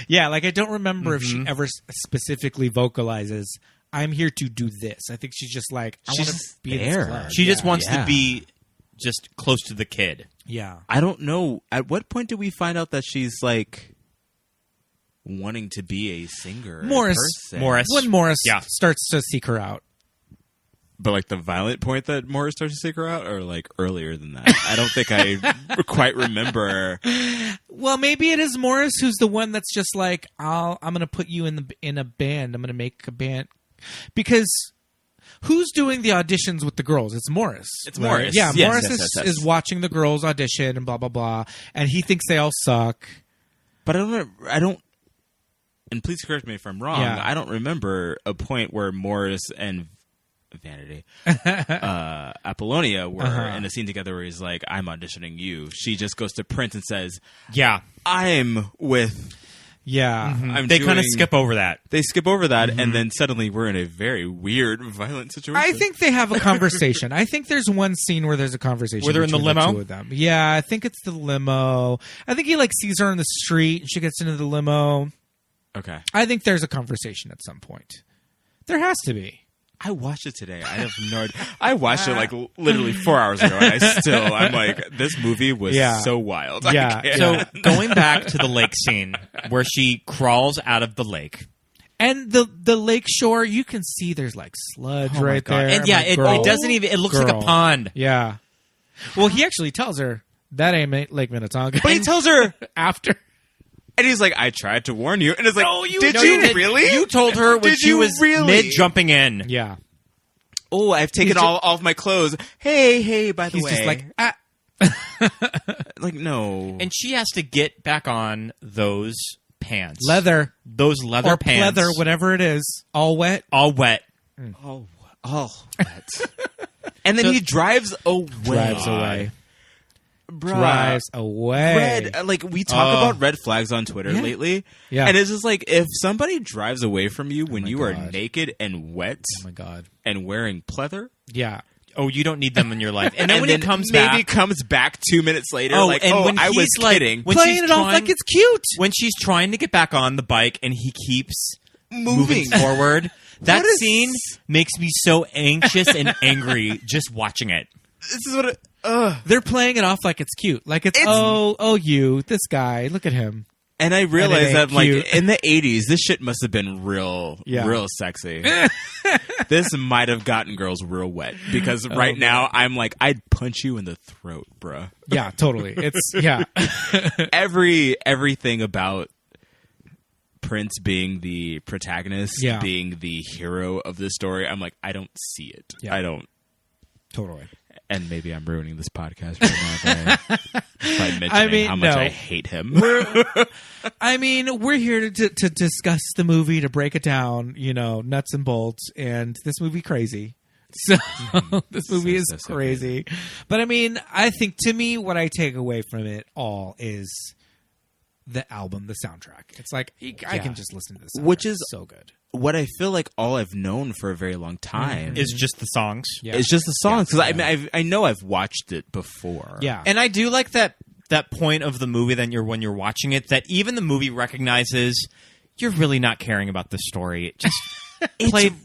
B: Yeah, like I don't remember if she ever specifically vocalizes, I'm here to do this. I think she's just like, I want to
D: just
B: be
D: there.
B: in this club.
C: She just wants
D: Yeah.
C: to be just close to the kid.
B: Yeah.
D: I don't know. At what point do we find out that she's like wanting to be a singer?
B: Morris. When Morris
C: Yeah.
B: starts to seek her out.
D: But like the violent point that Morris starts to seek her out, or like earlier than that? I don't think I quite remember.
B: Well, maybe it is Morris who's the one that's just like, I'm going to put you in a band. I'm going to make a band. Because who's doing the auditions with the girls? It's Morris.
D: It's Morris.
B: Yeah,
D: Yes,
B: Morris
D: yes, yes.
B: is watching the girls audition and blah, blah, blah. And he thinks they all suck.
D: But I don't. and please correct me if I'm wrong,
B: Yeah.
D: I don't remember a point where Morris and Vanity Apollonia were in a scene together where he's like, I'm auditioning you. She just goes to Prince and says,
C: Yeah.
D: I'm with...
B: Yeah.
D: I'm
C: They kind of
D: doing-
C: skip over that.
D: They skip over that, and then suddenly we're in a very weird, violent situation.
B: I think they have a conversation. I think there's one scene where there's a conversation
C: Where they're in the
B: between
C: limo?
B: two of them. Yeah, I think it's the limo. I think he like sees her in the street and she gets into the limo.
D: Okay.
B: I think there's a conversation at some point. There has to be.
D: I watched it today. I have no idea. I watched it like literally 4 hours ago, and I'm like, this movie was so wild. I
B: Yeah.
D: can't.
C: So going back to the lake scene where she crawls out of the lake.
B: And the lake shore, you can see there's like sludge right there.
C: And yeah,
B: I'm like,
C: it
B: girl,
C: doesn't even, it looks like a
B: girl.
C: pond.
B: Yeah. Well, he actually tells her that ain't Lake Minnetonka.
D: But he tells her,
B: after.
D: and he's like, I tried to warn you. And it's like, did
C: No,
D: you
C: didn't.
D: really?
C: You told her when
D: Did
C: she
D: you
C: was
D: really?
C: mid-jumping in.
B: Yeah.
D: Oh, I've taken all of my clothes. Hey, by the
B: He's
D: way.
B: just like, ah.
D: Like, no.
C: And she has to get back on those pants.
B: Leather.
C: Those leather
B: Or
C: pants.
B: pleather, whatever it is. All wet.
C: All wet.
D: oh, wet. And then he drives away.
B: Drives away.
D: Bruh.
B: Drives away.
D: Red, like we talk about red flags on Twitter lately,
B: Yeah.
D: and it's just like if somebody drives away from you when
B: my
D: you are
B: God.
D: naked and wet
B: Oh my God.
D: and wearing pleather,
B: Yeah.
C: Oh, you don't need them in your life. And then when
D: then
C: he comes
D: maybe
C: back,
D: comes back 2 minutes later,
C: Oh,
D: like,
C: and when
D: I was
C: he's like-
D: kidding.
C: when
B: Playing
C: she's
B: it off
C: trying-
B: like it's cute.
C: when she's trying to get back on the bike and he keeps
D: Moving.
C: forward, that
D: What is-
C: scene makes me so anxious and angry just watching it.
D: This is what.
B: They're playing it off like it's cute. Like it's you, this guy, look at him.
D: And I realized
B: ain't
D: that, like,
B: cute.
D: in the 80s, this shit must have been real sexy. This might have gotten girls real wet. Because right now, I'm like, I'd punch you in the throat, bruh.
B: Yeah, totally. It's yeah.
D: Everything about Prince being the protagonist,
B: Yeah.
D: being the hero of this story, I'm like, I don't see it.
B: Yeah.
D: I don't.
B: Totally.
D: And maybe I'm ruining this podcast right now by mentioning how much
B: no.
D: I hate him.
B: We're here to discuss the movie, to break it down, nuts and bolts, and this movie crazy. So this movie is
D: so
B: crazy. But I think to me, what I take away from it all is the album, the soundtrack. It's like I can just listen to this,
D: Which is
B: so good.
D: What I feel like all I've known for a very long time
C: Is just the songs.
B: Yeah.
D: It's just the songs. Because I know I've watched it before.
B: Yeah,
C: And I do like that point of the movie that when you're watching it, that even the movie recognizes you're really not caring about the story. Just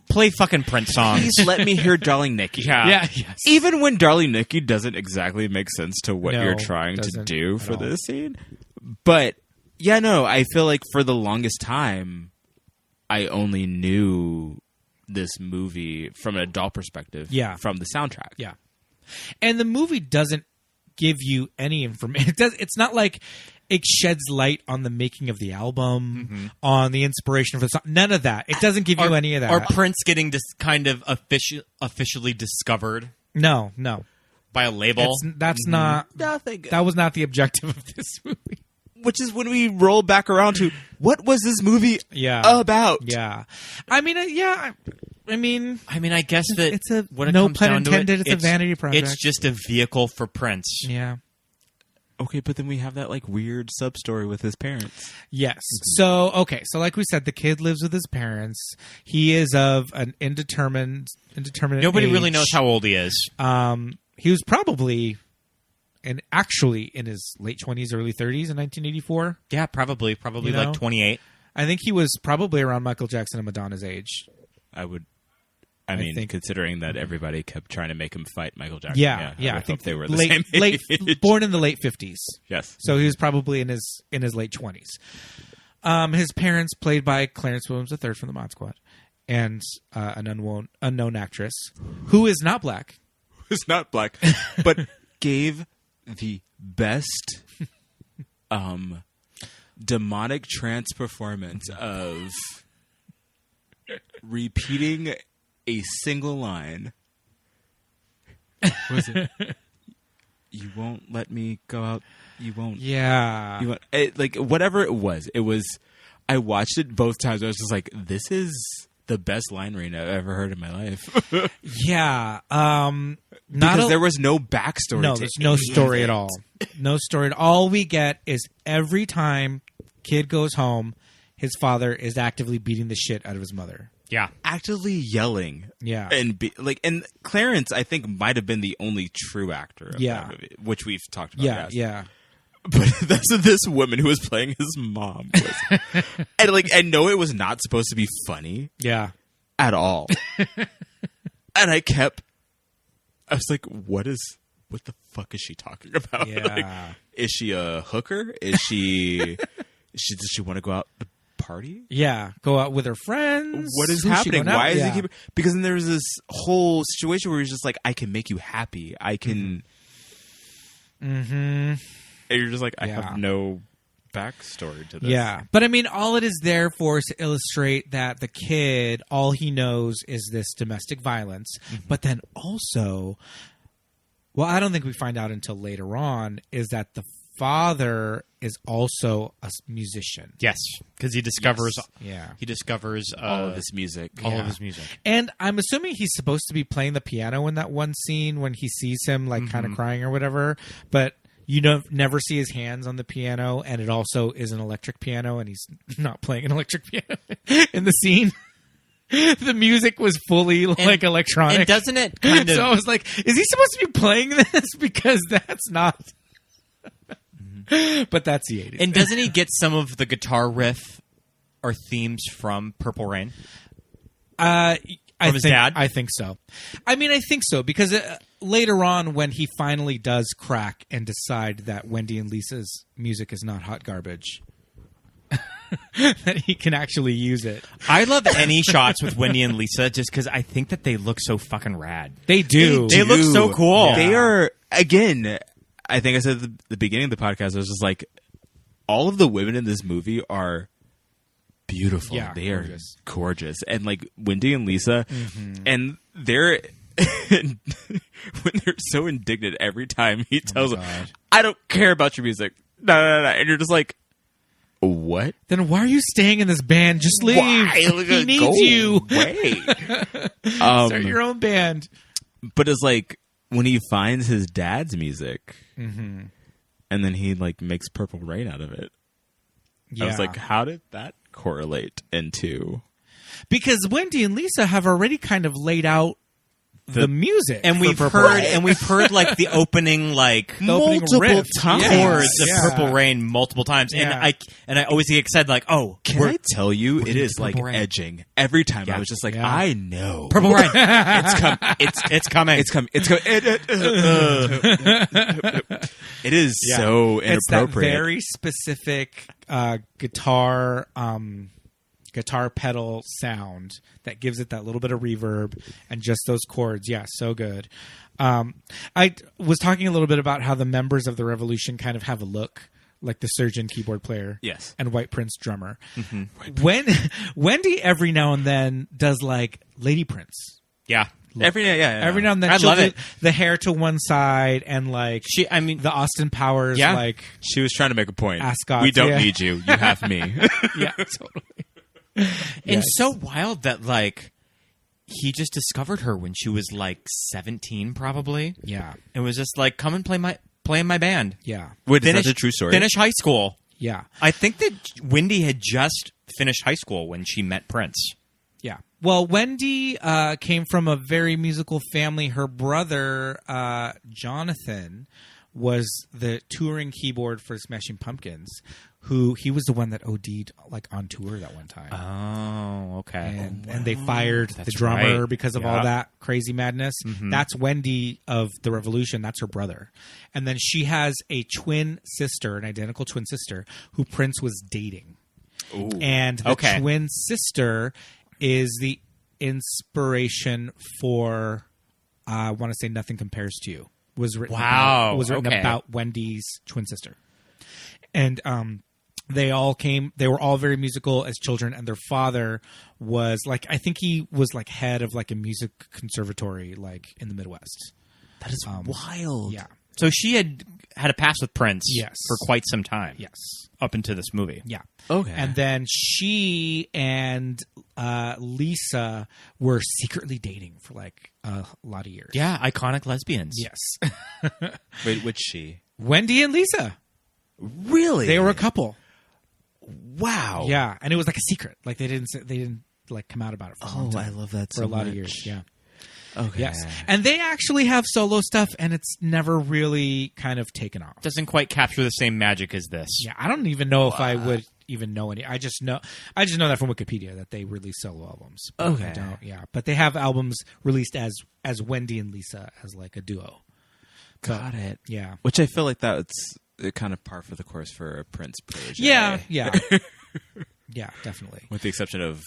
C: play fucking Prince songs.
D: Please let me hear Darling Nikki.
B: yes.
D: Even when Darling Nikki doesn't exactly make sense to what
B: No,
D: you're trying to
B: doesn't
D: do
B: at
D: for
B: all.
D: this scene. But, yeah, no, I feel like for the longest time, I only knew this movie from an adult perspective from the soundtrack.
B: Yeah. And the movie doesn't give you any information. It's not like it sheds light on the making of the album, on the inspiration for the song. None of that. It doesn't give you any of that.
C: Or Prince getting kind of officially discovered
B: No.
C: by a label.
B: That's not.
D: Nothing.
B: That was not the objective of this movie.
D: Which is when we roll back around to what was this movie about?
B: Yeah. I
C: guess that
B: it's a
C: when it
B: no
C: comes
B: pun
C: down to
B: intended.
C: it,
B: It's a vanity project.
C: It's just a vehicle for Prince.
B: Yeah.
D: Okay, but then we have that like weird sub story with his parents.
B: Yes. So like we said, the kid lives with his parents. He is of an indeterminate.
C: Nobody really
B: age.
C: knows how old he is.
B: He was probably, and actually in his late 20s, early 30s in 1984.
C: Yeah, probably
B: You know?
C: like 28.
B: I think he was probably around Michael Jackson and Madonna's age.
D: I mean,
B: think-
D: considering that everybody kept trying to make him fight Michael Jackson.
B: Yeah.
D: I
B: I think
D: they were the
B: late,
D: same age.
B: born in the late 50s.
D: Yes.
B: So he was probably in his late 20s. His parents, played by Clarence Williams III from the Mod Squad, and an unknown actress who is not black.
D: Who's not black, but gave the best demonic trance performance of repeating a single line. Was it? You won't let me go out. You won't.
B: Yeah.
D: You won't, like whatever it was. It was. I watched it both times. I was just like, this is the best line reading I've ever heard in my life.
B: Yeah.
D: Because there was no backstory.
B: No,
D: to
B: there's no
D: any
B: story
D: of
B: at
D: it.
B: all. No story. All we get is every time kid goes home, his father is actively beating the shit out of his mother.
C: Yeah.
D: Actively yelling.
B: Yeah.
D: And and Clarence, I think, might have been the only true actor of that movie, which we've talked about.
B: Yeah,
D: yes.
B: yeah.
D: But this woman who was playing his mom was, and I know it was not supposed to be funny
B: Yeah.
D: at all. And I was like, what the fuck is she talking about?
B: Yeah.
D: Like, is she a hooker? Does she want to go out the party?
B: Yeah. Go out with her friends.
D: What is
B: Who's she
D: happening?
B: going out-
D: Why is
B: yeah.
D: he keep? Because then there's this whole situation where he's just like, I can make you happy. I can.
B: Mm-hmm.
D: And you're just like, I
B: Yeah.
D: have no backstory to this.
B: Yeah. But I mean, all it is there for is to illustrate that the kid, all he knows is this domestic violence. But then also, well, I don't think we find out until later on, is that the father is also a musician.
C: Yes, because he discovers.
B: Yeah.
C: He discovers
D: All of this music.
C: all
B: Yeah.
C: of his music.
B: And I'm assuming he's supposed to be playing the piano in that one scene when he sees him kind of crying or whatever. But you never see his hands on the piano, and it also is an electric piano, and he's not playing an electric piano in the scene. The music was fully electronic.
C: And doesn't it kind of?
B: So I was like, is he supposed to be playing this? Because that's not. But that's the 80s.
C: And doesn't he get some of the guitar riff or themes from Purple Rain?
B: From
C: his dad?
B: I think so. I mean, I think so because later on, when he finally does crack and decide that Wendy and Lisa's music is not hot garbage, that he can actually use it.
C: I love any shots with Wendy and Lisa just because I think that they look so fucking rad.
B: They do.
C: They look so cool.
D: They are, again, I think I said at the beginning of the podcast, I was just like, all of the women in this movie are beautiful.
B: Yeah,
D: they are
B: gorgeous.
D: gorgeous. And Wendy and Lisa, and they're when they're so indignant every time he tells them,
B: God.
D: I don't care about your music. No. And you're just like, what?
B: Then why are you staying in this band? Just leave.
D: Why?
B: He needs
D: Go
B: you.
D: away.
B: Start your own band.
D: But it's like when he finds his dad's music, and then he makes Purple Rain out of it.
B: Yeah.
D: I was like, how did that correlate into?
B: Because Wendy and Lisa have already kind of laid out the music,
C: And
B: for
C: we've
B: Purple
C: heard,
B: Rain.
C: and we've heard the opening
B: The opening
D: multiple
B: riff.
D: times.
C: chords of
B: Yeah.
C: Purple Rain multiple times,
B: Yeah.
C: and I always get excited
D: Can I tell you, it is
C: Purple Rain.
D: edging every time.
C: Yeah.
D: I was just like,
B: Yeah.
D: I know
C: Purple Rain.
D: it's coming. It is
B: Yeah.
D: so
B: It's that
D: inappropriate.
B: very specific guitar pedal sound that gives it that little bit of reverb and just those chords. Yeah, so good. I was talking a little bit about how the members of the Revolution kind of have a look like the Surgeon keyboard player,
D: Yes.
B: and White Prince drummer. When Wendy every now and then does Lady Prince.
C: Yeah.
D: Every
B: Every now and then
C: I
B: she'll
C: love
B: do
C: it.
B: the hair to one side and the Austin Powers
C: Yeah.
D: She was trying to make a point.
B: Ascots,
D: We don't
B: yeah.
D: need you. You have me.
B: yeah, totally.
C: And so wild that he just discovered her when she was 17 probably.
B: Yeah.
C: And was just come and play in my band.
B: Yeah.
D: Wait, is that a true story?
C: Finish high school.
B: Yeah.
C: I think that Wendy had just finished high school when she met Prince.
B: Yeah. Well, Wendy came from a very musical family. Her brother, Jonathan, was the touring keyboard for Smashing Pumpkins, he was the one that OD'd on tour that one time.
C: Oh, okay.
B: And they fired the
C: That's
B: drummer
C: right.
B: because of
C: Yeah.
B: all that crazy madness. That's Wendy of the Revolution. That's her brother. And then she has a twin sister, an identical twin sister, who Prince was dating.
D: Ooh.
B: And the
C: Okay.
B: twin sister is the inspiration for I want to say Nothing Compares to You. Was written
C: Wow. Okay.
B: about Wendy's twin sister. And they were all very musical as children, and their father was I think he was head of a music conservatory in the Midwest.
D: That is wild.
B: Yeah.
C: So she had a pass with Prince
B: Yes.
C: for quite some time.
B: Yes.
C: Up into this movie.
B: Yeah.
D: Okay.
B: And then she and Lisa were secretly dating for like a lot of years.
C: Yeah, iconic lesbians.
B: Yes.
D: Wait, which she?
B: Wendy and Lisa.
D: Really?
B: They were a couple.
D: Wow.
B: Yeah, and it was like a secret. Like they didn't like come out about it for a long time.
D: I love that
B: for
D: so
B: a lot
D: much.
B: of years. Yeah.
D: Okay.
B: Yes. And they actually have solo stuff, and it's never really kind of taken off.
C: Doesn't quite capture the same magic as this.
B: Yeah, I don't even know if I would even know any. I just know that from Wikipedia that they release solo albums. But
D: Okay.
B: I don't. Yeah, but they have albums released as Wendy and Lisa as like a duo.
D: Got it.
B: Yeah.
D: Which I feel like that's kind of par for the course for a Prince protege.
B: Yeah. Yeah. Yeah. Definitely.
D: With the exception of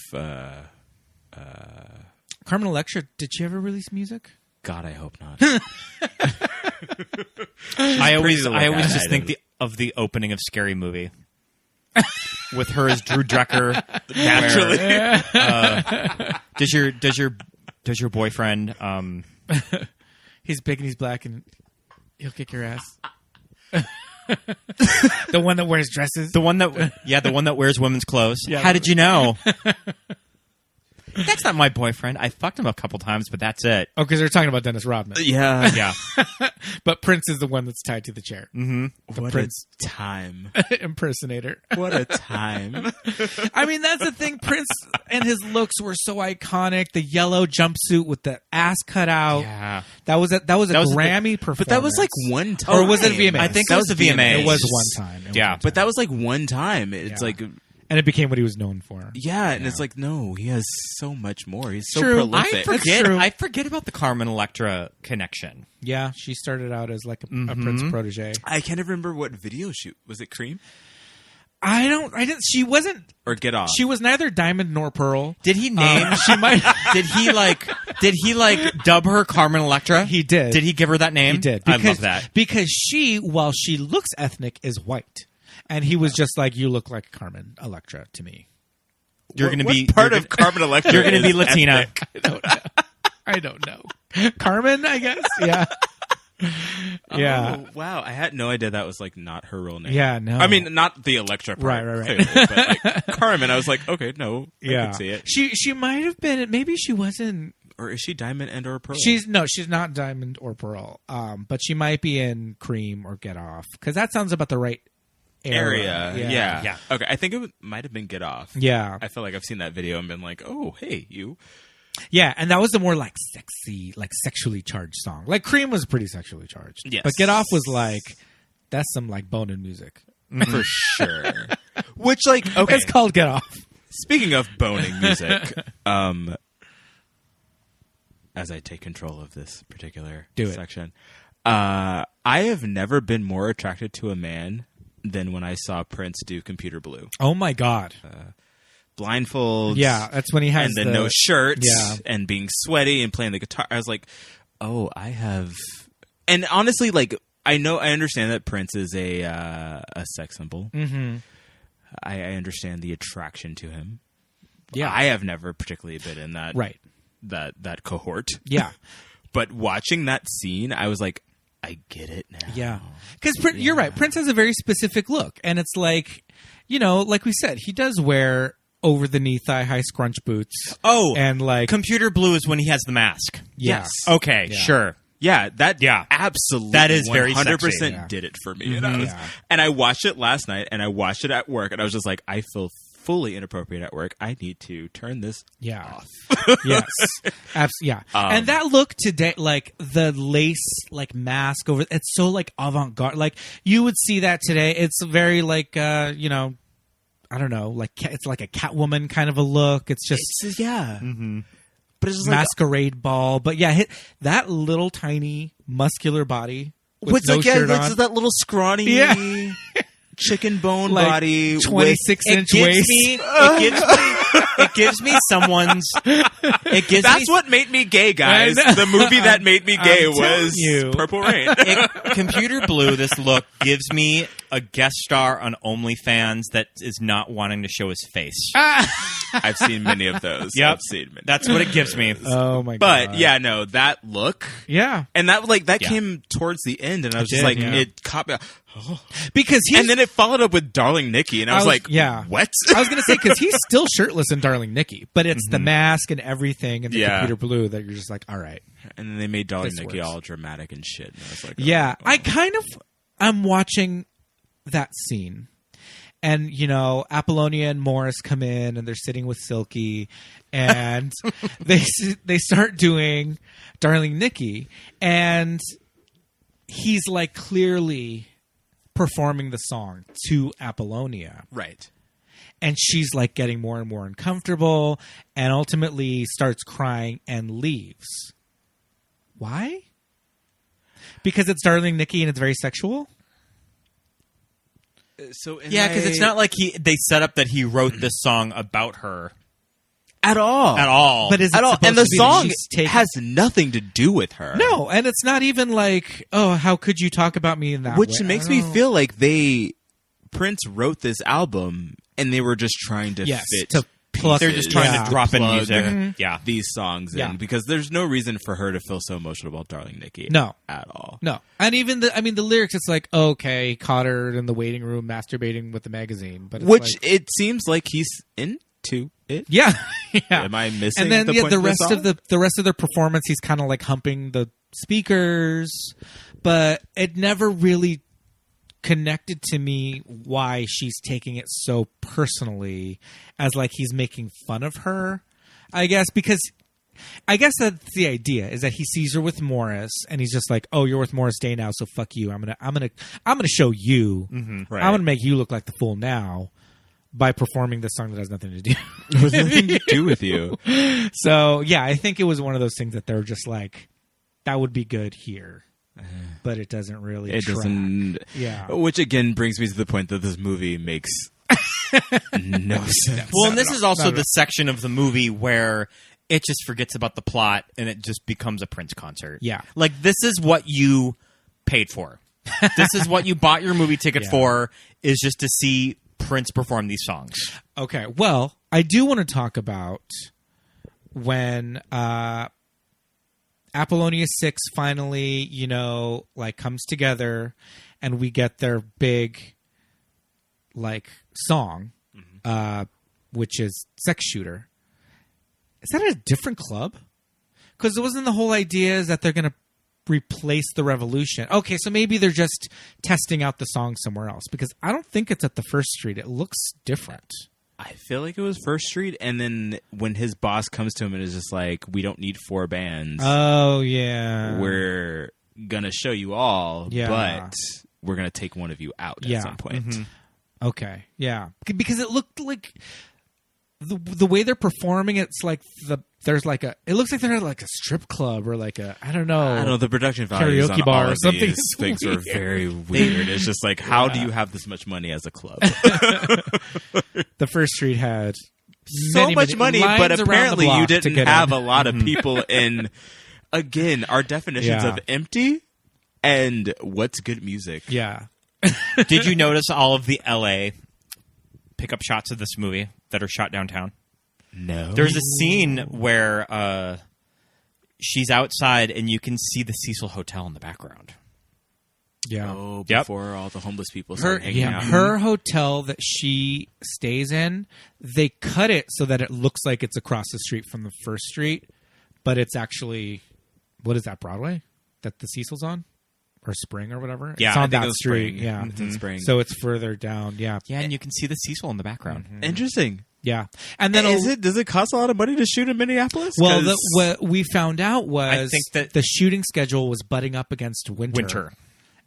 B: Carmen Electra. Did she ever release music?
D: God, I hope not.
C: I always
D: pretty look
C: just think of the opening of Scary Movie. With her as Drew Drecker.
D: Naturally.
C: Does your boyfriend
B: He's big and he's black and he'll kick your ass. The one that wears dresses.
C: the one that wears women's clothes?
B: Yeah.
C: How did you know? That's not my boyfriend. I fucked him a couple times, but that's it.
B: Oh, because they're talking about Dennis Rodman.
D: Yeah.
C: Yeah.
B: But Prince is the one that's tied to the chair.
C: Mm-hmm.
D: What
B: Prince
D: a time.
B: impersonator.
D: What a time.
B: I mean, that's the thing. Prince and his looks were so iconic. The yellow jumpsuit with the ass cut out.
C: Yeah.
B: That was a Grammy performance.
D: But that was like one time.
B: Or was it a VMA?
C: I think it was a VMA.
B: It was one time.
C: Yeah.
D: But that was like one time. It's
B: Yeah.
D: like,
B: and it became what he was known for.
D: yeah, and it's like, no, he has so much more. He's so
B: True.
D: prolific.
B: true.
C: I forget about the Carmen Electra connection.
B: Yeah, she started out as like a Prince protege.
D: I can't even remember what video shoot. Was it Cream?
B: I didn't. She wasn't.
D: Or Get Off?
B: She was neither diamond nor pearl.
C: Did he name?
B: She might.
C: Did he dub her Carmen Electra?
B: He did.
C: Did he give her that name?
B: He did.
C: I love that.
B: Because she, while she looks ethnic, is white. And he was just like, you look like Carmen Electra to me.
C: You're going to
D: What
C: be
D: part of Carmen Electra.
C: You're going to be
D: is
C: Latina.
D: ethnic?
B: I don't know. Carmen, I guess. Yeah. Yeah.
D: Oh, wow. I had no idea that was like not her real name.
B: Yeah, no.
D: I mean, not the Electra part.
B: Right.
D: Clearly, but like Carmen, I was like, okay, no. I
B: Yeah.
D: can see it.
B: She might have been. Maybe she wasn't.
D: Or is she Diamond and or Pearl?
B: She's not diamond or pearl. But she might be in Cream or Get Off because that sounds about the right
D: area.
B: Yeah.
D: Yeah. Okay. I think it might have been Get Off.
B: Yeah.
D: I feel like I've seen that video and been like, oh, hey, you.
B: Yeah, and that was the more like sexy, like sexually charged song. Like Cream was pretty sexually charged.
D: Yes.
B: But Get Off was like, that's some like boning music.
D: For sure. Which, like, okay.
B: It's called Get Off.
D: Speaking of boning music, as I take control of this particular section, I have never been more attracted to a man than when I saw Prince do Computer Blue.
B: Oh my God.
D: Blindfolds.
B: Yeah, that's when he has
D: and then no shirt.
B: Yeah.
D: And being sweaty and playing the guitar. I was like, oh, I have. And honestly, like, I understand that Prince is a sex symbol.
B: Mm-hmm.
D: I understand the attraction to him.
B: Yeah.
D: I have never particularly been in that that cohort.
B: Yeah.
D: But watching that scene, I was like, I get it now.
B: Yeah. Because you're right. Prince has a very specific look. And it's like, like we said, he does wear over the knee thigh-high scrunch boots.
C: Oh,
B: and like
C: Computer Blue is when he has the mask.
B: Yeah.
D: Yes.
C: Okay,
B: Yeah.
C: sure.
D: Yeah, absolutely.
C: That is very
D: 100%
C: sexy.
B: Yeah.
D: did it for me.
B: Mhm.
D: And I watched it last night, and I watched it at work, and I was just like, I feel fully inappropriate at work. I need to turn this off.
B: Yes. Yeah. And that look today, like the lace, like mask over, it's so like avant-garde. Like you would see that today. It's very like, I don't know, like it's like a Catwoman kind of a look. It's just
D: Mm-hmm. But it's just
B: masquerade ball. But yeah, that little tiny muscular body with
D: what's
B: no
D: like
B: shirt
D: it's
B: on.
D: just that little scrawny chicken bone
B: Like
D: body,
B: 26-inch
C: It
B: waist.
C: gives me someone's It gives
D: That's
C: me
D: what made me gay, guys.
B: I know.
D: The movie that made me gay
B: I'm telling
D: was
B: you.
D: Purple Rain.
C: Computer Blue. This look gives me a guest star on OnlyFans that is not wanting to show his face.
D: I've seen many of those.
C: Yep.
D: I've seen many.
C: That's what it gives me.
B: Oh my god!
D: But yeah, no, that look
B: yeah,
D: and that
C: Yeah.
D: came towards the end, and I was just
B: did,
D: like,
B: yeah.
D: it caught me.
B: because he's.
D: And then it followed up with Darling Nikki, and I was like,
B: yeah.
D: what?
B: I was gonna say because he's still shirtless in Darling Nikki, but it's the mask and everything and the
D: Yeah.
B: Computer Blue that you're just like, all right.
D: And then they made Darling
B: This
D: Nikki
B: works.
D: all dramatic and shit. And I was like,
B: Yeah,
D: oh.
B: I'm watching that scene. And, Apollonia and Morris come in and they're sitting with Silky and they start doing Darling Nikki and he's like clearly performing the song to Apollonia.
D: right.
B: And she's like getting more and more uncomfortable and ultimately starts crying and leaves. Why? Because it's Darling Nikki and it's very sexual?
D: So
C: Yeah, because it's not like they set up that he wrote this song about her
D: at all.
C: at all.
B: But is it
D: At all.
B: supposed
D: And the
B: to be that
D: song
B: she's taking-
D: has nothing to do with her.
B: No, and it's not even like, oh, how could you talk about me in that
D: Which
B: way?
D: makes
B: I
D: me
B: don't know.
D: feel like Prince wrote this album and they were just trying to
B: Yes,
D: fit
B: to pluck-
C: they're just trying
B: Yeah.
C: to drop in
D: plug
C: music. Yeah.
D: these songs
B: Yeah.
D: in because there's no reason for her to feel so emotional about Darling Nikki.
B: No.
D: At all.
B: No. And even the lyrics, it's like, okay, caught her in the waiting room masturbating with the magazine. But it's
D: Which
B: like,
D: it seems like he's into it.
B: yeah. yeah.
D: Am I missing
B: And then
D: the point
B: the
D: of the
B: rest
D: song?
B: of the rest of their performance, he's kind of like humping the speakers, but it never really connected to me why she's taking it so personally as like he's making fun of her. I guess because I guess that's the idea is that he sees her with Morris and he's just like, "Oh, you're with Morris Day now, so fuck you. I'm gonna show you.
D: Right.
B: I'm gonna make you look like the fool now." By performing this song that has nothing to do.
D: It has nothing to do with you.
B: So yeah, I think it was one of those things that they're just like, that would be good here, but it doesn't really.
D: It
B: track.
D: doesn't.
B: Yeah.
D: Which again brings me to the point that this movie makes no sense.
C: Well, and this is also
B: not at
C: the
B: all.
C: section of the movie where it just forgets about the plot and it just becomes a Prince concert.
B: Yeah.
C: Like, this is what you paid for. This is what you bought your movie ticket
B: Yeah.
C: for, is just to see Prince perform these songs.
B: Okay. Well, I do want to talk about when Apollonia 6 finally, like comes together and we get their big like song, which is Sex Shooter. Is that a different club? Because it wasn't the whole idea is that they're going to replace the Revolution. Okay, so maybe they're just testing out the song somewhere else because I don't think it's at the First Street. It looks different.
D: I feel like it was First Street, and then when his boss comes to him and is just like, "We don't need 4 bands.
B: Oh yeah,
D: We're gonna show you all,
B: Yeah.
D: but we're gonna take one of you out
B: Yeah.
D: at some point."
B: okay, yeah, because it looked like the way they're performing. It's like there's like it looks like they're at like a strip club or like a I don't know.
D: I don't know, the production values
B: Karaoke
D: on
B: bar
D: all
B: or
D: of
B: something
D: these
B: is
D: things are
B: weird.
D: very weird. It's just like, how do you have this much money as a club?
B: The First Street had
D: So
B: many,
D: much
B: many
D: money,
B: lines
D: but
B: around the
D: apparently you
B: block to
D: didn't
B: get
D: have
B: in.
D: a lot of people in. Again, our definitions
B: Yeah.
D: of empty and what's good music.
B: Yeah.
C: Did you notice all of the LA pickup shots of this movie that are shot downtown?
D: No,
C: There's a scene where she's outside and you can see the Cecil Hotel in the background.
B: Yeah.
D: Oh,
C: Yep.
D: before all the homeless people
B: Her,
D: started hanging out.
B: her hotel that she stays in, they cut it so that it looks like it's across the street from the First Street, but it's actually, what is that, Broadway? That the Cecil's on? Or Spring or whatever?
C: Yeah,
B: it's
C: I
B: on
D: think it
B: that
D: was
B: street.
D: Spring.
B: Yeah.
D: It's in Spring.
B: So it's further down. Yeah.
C: Yeah, and you can see the Cecil in the background.
D: Interesting.
B: Yeah. And then
D: Does it cost a lot of money to shoot in Minneapolis?
B: well,
D: 'Cause-
B: what we found out was
C: I think that-
B: the shooting schedule was butting up against winter.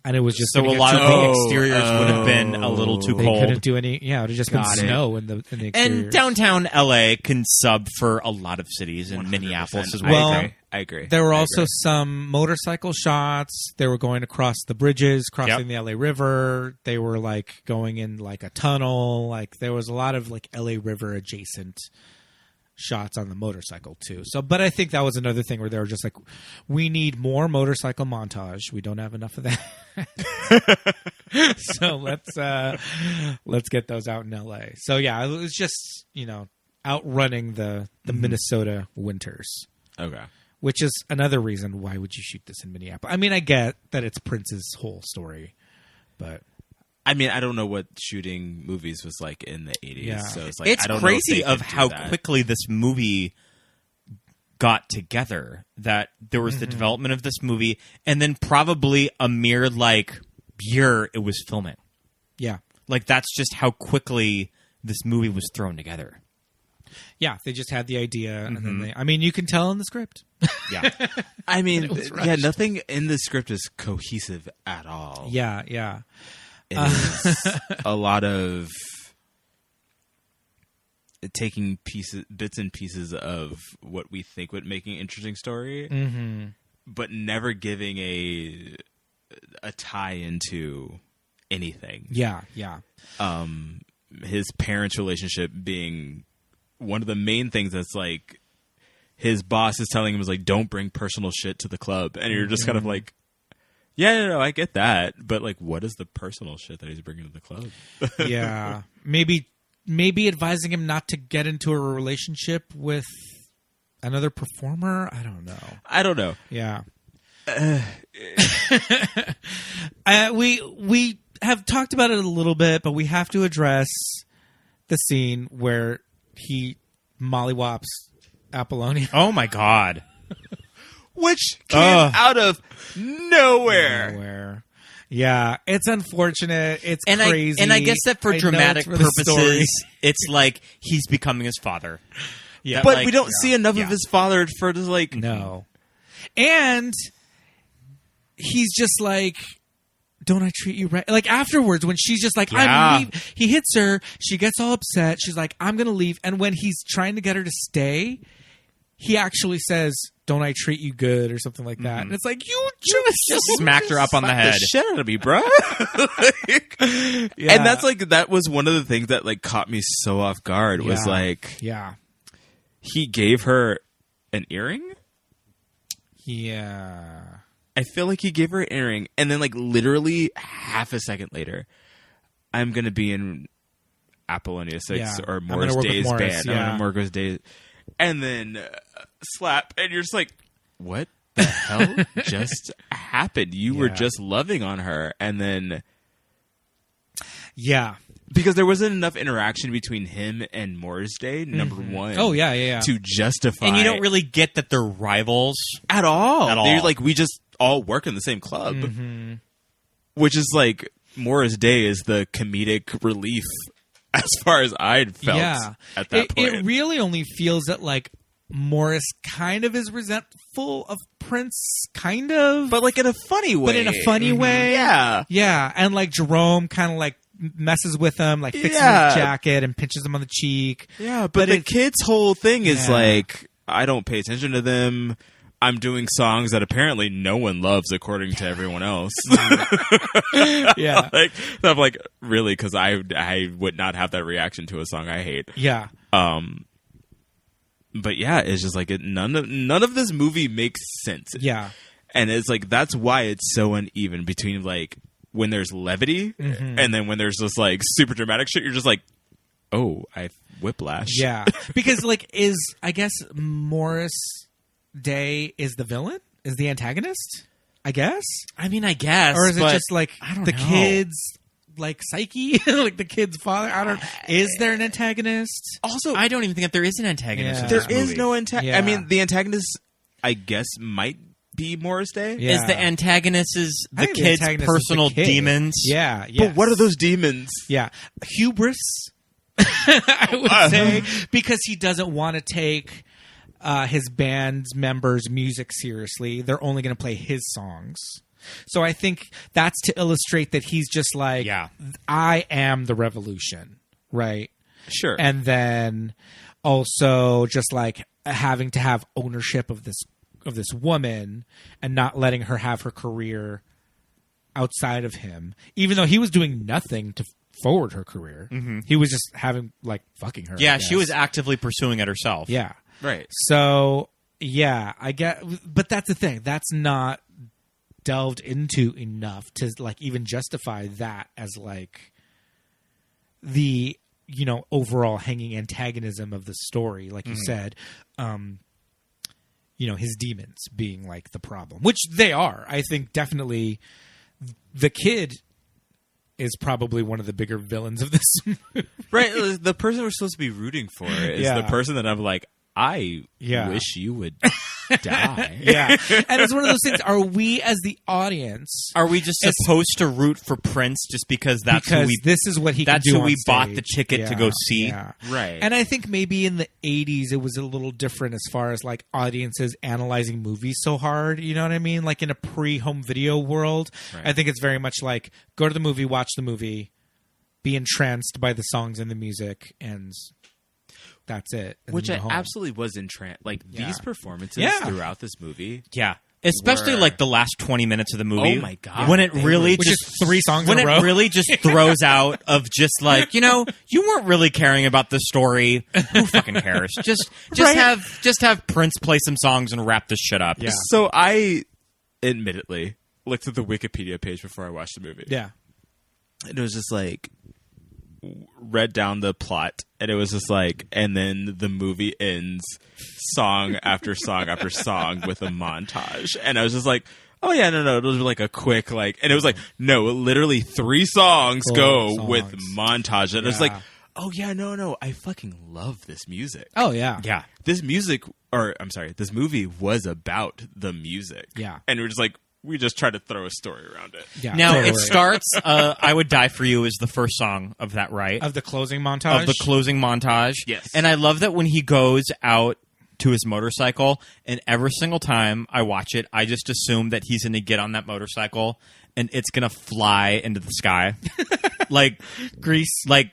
B: And it was just
C: So
B: gonna
C: a
B: get
C: lot
B: too
C: of the
B: cold.
C: exteriors would have been a little too
B: They
C: cold.
B: couldn't do any. Yeah, it would have just been
D: Got it.
B: snow in the exterior.
C: And downtown LA can sub for a lot of cities, and Minneapolis as well.
B: Well,
D: I agree.
B: There were
D: I
B: also
D: agree.
B: some motorcycle shots. They were going across the bridges, crossing the LA River. They were like going in like a tunnel. Like there was a lot of like LA River adjacent shots on the motorcycle too. So, but I think that was another thing where they were just like, we need more motorcycle montage. We don't have enough of that. So let's get those out in LA. So yeah, it was just, outrunning the Minnesota winters,
D: Okay.
B: which is another reason why would you shoot this in Minneapolis? I mean, I get that it's Prince's whole story, but
D: I mean, I don't know what shooting movies was like in the 80s.
B: Yeah.
D: So it's like,
C: It's
D: I don't know if
C: crazy
D: they
C: of
D: could do
C: how
D: that.
C: quickly this movie got together. That there was
B: Mm-hmm.
C: the development of this movie, and then probably a mere year it was filming.
B: yeah.
C: Like that's just how quickly this movie was thrown together.
B: Yeah, they just had the idea, and then you can tell in the script.
C: Yeah.
D: I mean,
B: was
D: yeah,
B: rushed.
D: nothing in the script is cohesive at all.
B: Yeah, yeah.
D: It is a lot of taking bits and pieces of what we think would make an interesting story, but never giving a tie into anything.
B: Yeah, yeah.
D: His parents' relationship being one of the main things that's like his boss is telling him is like, don't bring personal shit to the club. And you're just kind of like, yeah, no, I get that. But like, what is the personal shit that he's bringing to the club?
B: Yeah. Maybe advising him not to get into a relationship with another performer. I don't know. Yeah. We have talked about it a little bit, but we have to address the scene where he mollywops Apollonia.
C: Oh my God.
D: Which came out of nowhere.
B: Nowhere. Yeah, it's unfortunate. It's
C: And
B: crazy.
C: I guess that for
B: I know
C: dramatic
B: it's for the story.
C: purposes, it's like he's becoming his father.
B: Yeah,
D: But
C: Like,
D: we don't see enough
C: yeah.
D: of his father for just like,
B: no. And he's just like, don't I treat you right? Like afterwards, when she's just like,
C: Yeah.
B: I'm leaving. He hits her. She gets all upset. She's like, I'm going to leave. And when he's trying to get her to stay, he actually says, don't I treat you good or something like that. And it's like, you just
C: Smacked her up on the head.
D: the shit out of me, bro.
B: Yeah.
D: And that's like, that was one of the things that like caught me so off guard was
B: Yeah.
D: like,
B: Yeah.
D: he gave her an earring.
B: Yeah.
D: I feel like he gave her an earring, and then like literally half a second later, I'm gonna be in Apollonia 6
B: Yeah.
D: or
B: I'm gonna
D: Morris
B: work with
D: Day's
B: Morris,
D: band.
B: yeah.
D: I'm gonna work with Day, and then slap, and you're just like, what the hell just happened? You were
B: Yeah.
D: just loving on her, and then
B: Yeah.
D: because there wasn't enough interaction between him and Morris Day, number one.
B: Oh, yeah, yeah, yeah.
D: To justify,
C: And you don't really get that they're rivals.
D: at all.
C: At all.
D: They're like, we just all work in the same club,
B: Mm-hmm.
D: which is like Morris Day is the comedic relief as far as I'd felt
B: Yeah.
D: at that point.
B: It really only feels that like Morris kind of is resentful of Prince, kind of,
D: but like in a funny way.
B: but in a funny way.
D: Yeah.
B: Yeah. And like Jerome kind of like messes with him, like fixes
D: Yeah.
B: his jacket and pinches him on the cheek.
D: Yeah, but the
B: it's-
D: kid's whole thing is
B: Yeah.
D: like, I don't pay attention to them. I'm doing songs that apparently no one loves according to everyone else.
B: Yeah.
D: Like, so I'm like, really? Because I would not have that reaction to a song I hate.
B: Yeah.
D: But yeah, it's just like none of this movie makes sense.
B: Yeah.
D: And it's like, that's why it's so uneven between like when there's levity and then when there's just like super dramatic shit. You're just like, oh, I whiplash.
B: Yeah. Because like I guess Morris Day is the villain? Is the antagonist? I guess?
C: I mean, I guess.
B: Or is it
C: but
B: just like
C: I don't
B: the
C: know.
B: kid's like psyche? Like the kid's father? I don't. Is there an antagonist?
D: Also,
C: I don't even think that there is an antagonist.
B: Yeah.
C: in
D: there
C: this
D: is
C: movie.
D: no antagonist.
B: Yeah.
D: I mean, the antagonist, I guess, might be Morris Day.
B: Yeah.
C: Is the antagonist is
B: I
C: the
B: think the
C: kid's
B: antagonist is the
C: personal
B: kid.
C: demons?
B: Yeah. Yes.
D: But what are those demons?
B: Yeah. Hubris, I would say, because he doesn't want to take his band's members' music seriously. They're only going to play his songs. So I think that's to illustrate that he's just like,
C: Yeah.
B: I am the revolution, right?
D: Sure.
B: And then also just like having to have ownership of this woman and not letting her have her career outside of him, even though he was doing nothing forward her career. He was just fucking her.
C: Yeah,
B: I
C: she was
B: guess.
C: actively pursuing it herself.
B: Yeah.
D: Right.
B: So yeah, I get, but that's the thing. That's not delved into enough to even justify that as the overall hanging antagonism of the story, like you said. His demons being the problem, which they are. I think definitely the kid is probably one of the bigger villains of this movie.
D: Right. The person we're supposed to be rooting for is the person that I'm like, I wish you would die.
B: Yeah. And it's one of those things. Are we, as the audience,
C: Are we just supposed to root for Prince just because
B: this is what he can
C: that's
B: do
C: who
B: on
C: we
B: stage?
C: bought the ticket to go see?
B: Yeah.
D: Right.
B: And I think maybe in the 80s it was a little different as far as audiences analyzing movies so hard. You know what I mean? In a pre-home video world,
D: Right.
B: I think it's very much go to the movie, watch the movie, be entranced by the songs and the music, and that's it. And
D: Which
B: then
D: I
B: go home.
D: absolutely was entranced. These performances
B: Yeah.
D: throughout this movie.
C: Yeah. Especially
D: Were-
C: the last 20 minutes of the movie.
D: Oh my God.
C: When it
D: They
C: really
B: Which
C: just
B: is 3 songs
C: when
B: in a row.
C: it really just throws out of just you weren't really caring about the story. Who fucking cares? Just
D: Right.
C: have Prince play some songs and wrap this shit up.
B: Yeah.
D: So I, admittedly, looked at the Wikipedia page before I watched the movie.
B: Yeah.
D: And it was just read down the plot, and it was just and then the movie ends song after song after song with a montage. And I was just oh yeah, no, it was a quick and it was no, literally 3 songs go
B: songs.
D: with montage. And it's
B: Yeah.
D: oh yeah, no, I fucking love this music.
B: Oh yeah.
C: Yeah.
D: This music, or I'm sorry, this movie was about the music.
B: Yeah.
D: And we're just we just try to throw a story around it.
B: Yeah.
C: Now
B: totally.
C: it starts. "I Would Die for You" is the first song of that, right?
B: of the closing montage.
C: Of the closing montage.
D: Yes.
C: And I love that when he goes out to his motorcycle, and every single time I watch it, I just assume that he's going to get on that motorcycle and it's going to fly into the sky.
B: Grease.
D: Like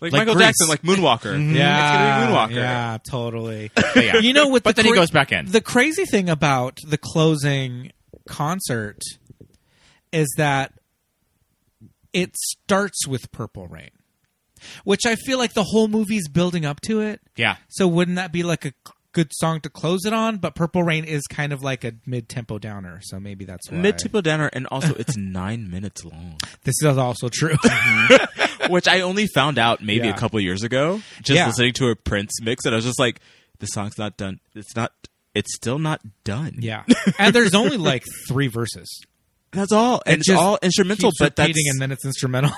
D: Michael
C: Grease.
D: Jackson, Moonwalker.
B: Yeah,
D: It's going to be Moonwalker.
B: Yeah, totally.
C: But yeah.
B: But
C: then he goes back in.
B: The crazy thing about the closing concert is that it starts with Purple Rain, which I feel the whole movie's building up to it.
C: Yeah.
B: So wouldn't that be a good song to close it on? But Purple Rain is kind of a mid-tempo downer, so maybe that's why.
D: Mid-tempo downer, and also it's 9 minutes long.
B: This is also true.
D: Which I only found out maybe
B: Yeah.
D: a couple years ago, just
B: Yeah.
D: listening to a Prince mix, and I was just the song's not done. It's still not done.
B: Yeah. And there's only 3 verses.
D: That's all. And it's
B: just
D: all instrumental,
B: keeps
D: but
B: repeating, and then it's instrumental.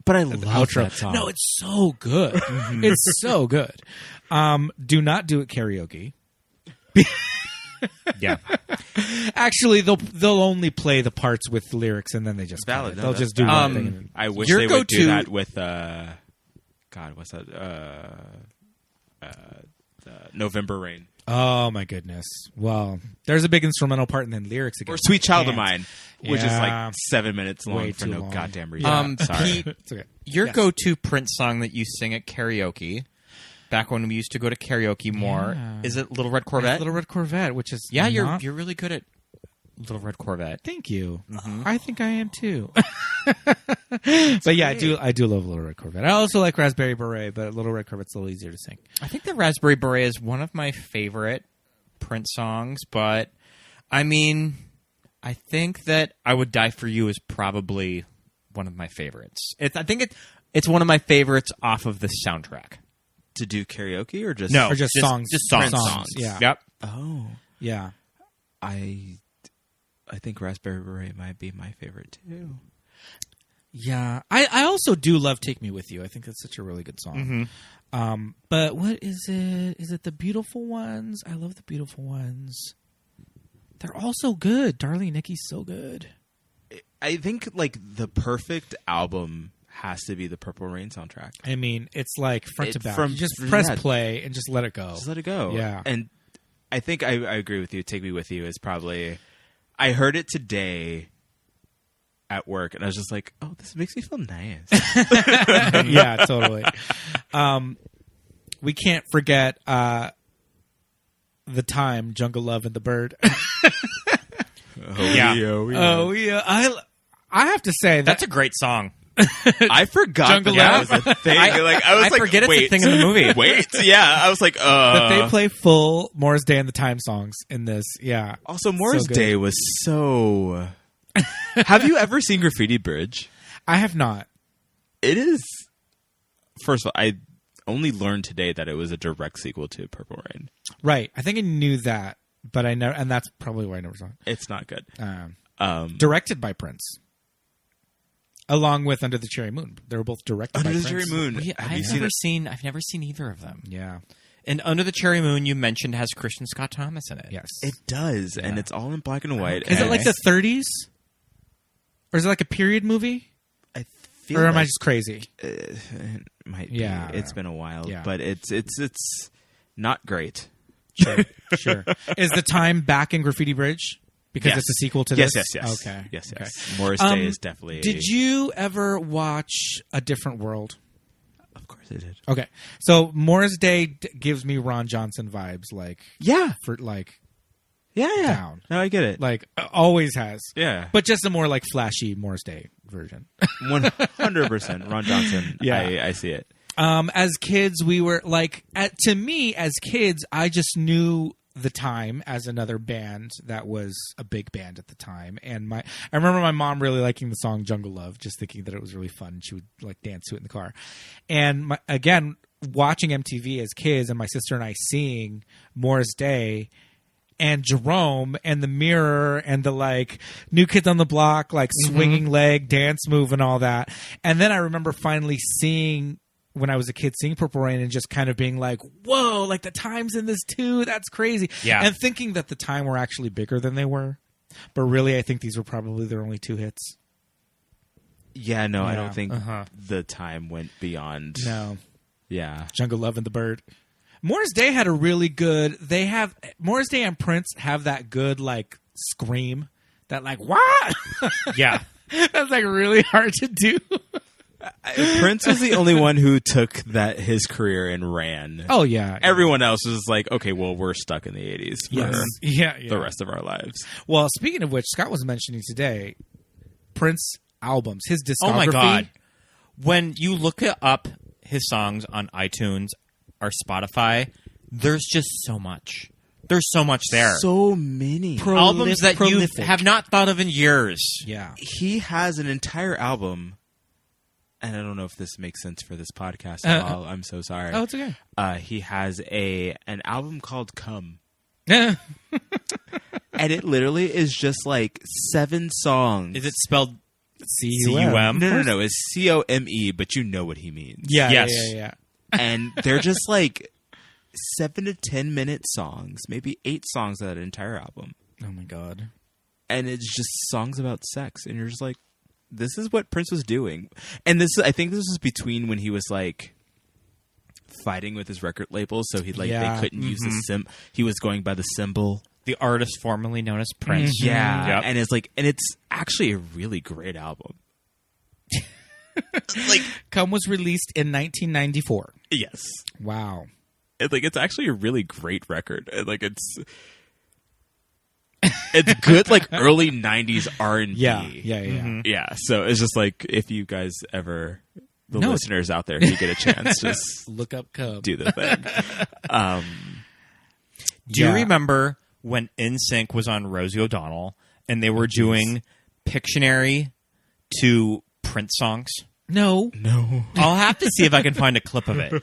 D: but I love
B: Outro.
D: that song.
B: No, it's so good. It's so good. Do not do it karaoke.
C: Yeah.
B: Actually, they'll only play the parts with lyrics, and then they just
D: Valid.
B: cut it.
D: No,
B: They'll just
D: that's
B: do
C: valid.
B: one thing.
D: I wish
C: Your
D: they would do
C: go-to-
D: that with God, what's that? November Rain.
B: Oh my goodness! Well, there's a big instrumental part, and then lyrics again.
D: Or Sweet Child of
B: Can't.
D: Mine, which
B: Yeah.
D: is 7 minutes long
B: Way
D: for
B: too
D: no
B: long.
D: goddamn reason.
B: Yeah.
D: Sorry.
C: Pete,
B: It's okay.
C: your
B: Yes.
C: go-to Prince song that you sing at karaoke, back when we used to go to karaoke more,
B: Yeah.
C: is it Little Red Corvette?
B: Little Red Corvette, which is
C: Yeah,
B: not-
C: you're really good at Little Red Corvette.
B: Thank you. I think I am too. But yeah, I do love Little Red Corvette. I also like Raspberry Beret, but Little Red Corvette's a little easier to sing.
C: I think the Raspberry Beret is one of my favorite Prince songs, but I mean, I think that "I Would Die for You" is probably one of my favorites. I think it's one of my favorites off of the soundtrack.
D: To do karaoke or just
B: Or just songs.
C: Just songs.
B: Prince songs. Yeah.
C: Yep.
D: Oh,
B: Yeah.
D: I think Raspberry Beret might be my favorite too.
B: Yeah. I also do love Take Me With You. I think that's such a really good song. But what is it? Is it The Beautiful Ones? I love The Beautiful Ones. They're all so good. Darling Nikki's so good.
D: I think the perfect album has to be the Purple Rain soundtrack.
B: I mean, it's front to back.
D: from-
B: You just
D: yeah.
B: press play and just let it go.
D: Just let it go.
B: Yeah.
D: And I think I agree with you. Take Me With You is probably... I heard it today at work, and I was just oh, this makes me feel nice.
B: Yeah, totally. We can't forget The Time, Jungle Love, and the Bird.
C: Yeah.
B: Oh, yeah. I have to say
C: That's a great song.
D: I forgot
B: Jungle
D: that
B: Love?
D: was a thing. I was
C: I
D: like,
C: forget it's a
D: wait,
C: thing in the movie.
D: Wait, yeah. I was like,
B: But they play full Morris Day and the Time songs in this. Yeah.
D: Also, Morris
B: good.
D: Day was so. Have you ever seen Graffiti Bridge?
B: I have not.
D: It is. First of all, I only learned today that it was a direct sequel to Purple Rain.
B: Right. I think I knew that, but I never, and that's probably why I never saw it.
D: It's not good.
B: Directed by Prince. Along with Under the Cherry Moon. They were both directed
D: Under
B: by
D: the
B: Prince.
D: Cherry Moon. Have you seen it?
C: I've never seen either of them.
B: Yeah.
C: And Under the Cherry Moon, you mentioned, has Christian Scott Thomas in it.
B: Yes.
D: It does, and it's all in black and white.
B: Is it
D: and
B: like the 30s? Or is it like a period movie?
D: I feel
B: Or am I
D: like
B: just crazy?
D: it might be.
B: Yeah.
D: It's been a while,
B: Yeah.
D: but it's not great.
B: Sure. Sure. Is the Time back in Graffiti Bridge? Because
D: Yes.
B: it's a sequel to
D: Yes,
B: this?
D: yes.
B: Okay.
D: Yes,
B: Okay.
D: yes. Morris Day is definitely.
B: Did you ever watch A Different World?
D: Of course, I did.
B: Okay. So Morris Day gives me Ron Johnson vibes, like
D: Yeah,
B: for like
D: yeah.
B: down.
D: No, I get it.
B: Like always has.
D: Yeah,
B: But just a more like flashy Morris Day version.
D: 100%. Ron Johnson.
B: Yeah.
D: I see it.
B: As kids, we were like, to me, as kids, I just knew The Time as another band that was a big band at the time. And I remember my mom really liking the song Jungle Love, just thinking that it was really fun. She would like dance to it in the car. And again, watching MTV as kids and my sister and I seeing Morris Day and Jerome and the Mirror and the like New Kids on the Block, like swinging leg dance move and all that. And then I remember finally seeing, when I was a kid, seeing Purple Rain and just kind of being like, whoa, like the Time's in this too. That's crazy.
C: Yeah.
B: And thinking that the Time were actually bigger than they were. But really, I think these were probably their only 2 hits.
D: Yeah, no, I
B: Yeah.
D: don't think the Time went beyond.
B: No.
D: Yeah.
B: Jungle Love and the Bird. Morris Day had a really good, Morris Day and Prince have that good like scream. That like, what?
C: Yeah.
B: That's like really hard to do.
D: Prince was the only one who took his career and ran.
B: Oh yeah.
D: Everyone else was like, okay, well, we're stuck in the 80s for
B: Yes. Yeah.
D: the rest of our lives.
B: Well, speaking of which, Scott was mentioning today, Prince albums, his discography.
C: Oh my God. When you look up his songs on iTunes or Spotify, there's just so much. There's so much there.
D: So many.
C: Albums that
B: prolific.
C: you have not thought of in years.
B: Yeah.
D: He has an entire album, and I don't know if this makes sense for this podcast at all. I'm so sorry.
B: Oh, it's okay.
D: He has an album called Come.
B: Yeah.
D: And it literally is just like 7 songs.
C: Is it spelled
B: C-U-M.
C: C-U-M?
D: No. It's C-O-M-E, but you know what he means.
B: Yeah,
C: Yes.
B: yeah.
D: And they're just like 7 to 10 minute songs, maybe 8 songs of that entire album.
B: Oh my God.
D: And it's just songs about sex. And you're just like, this is what Prince was doing. And I think this was between when he was like fighting with his record label. So they couldn't use the he was going by the symbol.
C: The artist formerly known as Prince.
D: Yeah.
C: Yep.
D: And it's actually a really great album.
B: Come was released in 1994.
D: Yes.
B: Wow.
D: It's actually a really great record. It's good, like early 90s R&B.
B: Yeah.
D: Yeah, so it's just like, if you guys ever, listeners out there, if you get a chance, just
B: Look up Cub.
D: do the thing.
C: Do you remember when NSYNC was on Rosie O'Donnell and they were doing Pictionary to Prince songs?
B: No.
C: I'll have to see if I can find a clip of it.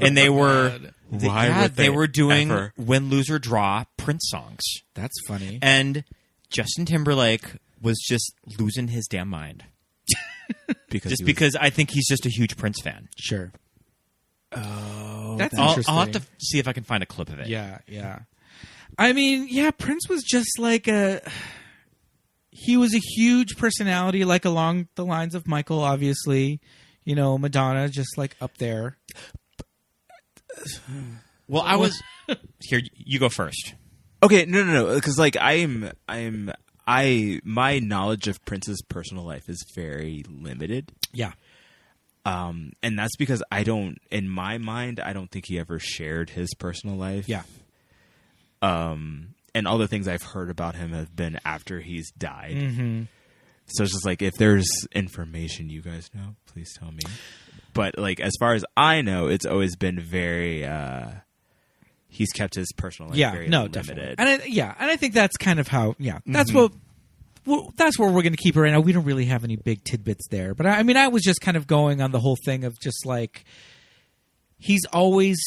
C: And they were they were doing
D: ever?
C: Win, Lose, or Draw Prince songs.
B: That's funny.
C: And Justin Timberlake was just losing his damn mind. Because I think he's just a huge Prince fan.
B: Sure. Oh, that's
C: I'll
B: interesting.
C: have to see if I can find a clip of it.
B: Yeah. I mean, yeah, Prince was just like he was a huge personality, like along the lines of Michael, obviously. You know, Madonna, just like up there.
C: Well, I was here. You go first.
D: Okay, no, because like my knowledge of Prince's personal life is very limited.
B: Yeah.
D: And that's because in my mind, I don't think he ever shared his personal life.
B: Yeah.
D: And all the things I've heard about him have been after he's died.
B: Mm-hmm.
D: So it's just like, if there's information you guys know, please tell me. But like, as far as I know, it's always been very. He's kept his personal life very limited.
B: Definitely. And I think that's kind of how. Yeah, that's that's where we're going to keep it right now. We don't really have any big tidbits there, but I mean, I was just kind of going on the whole thing of just like he's always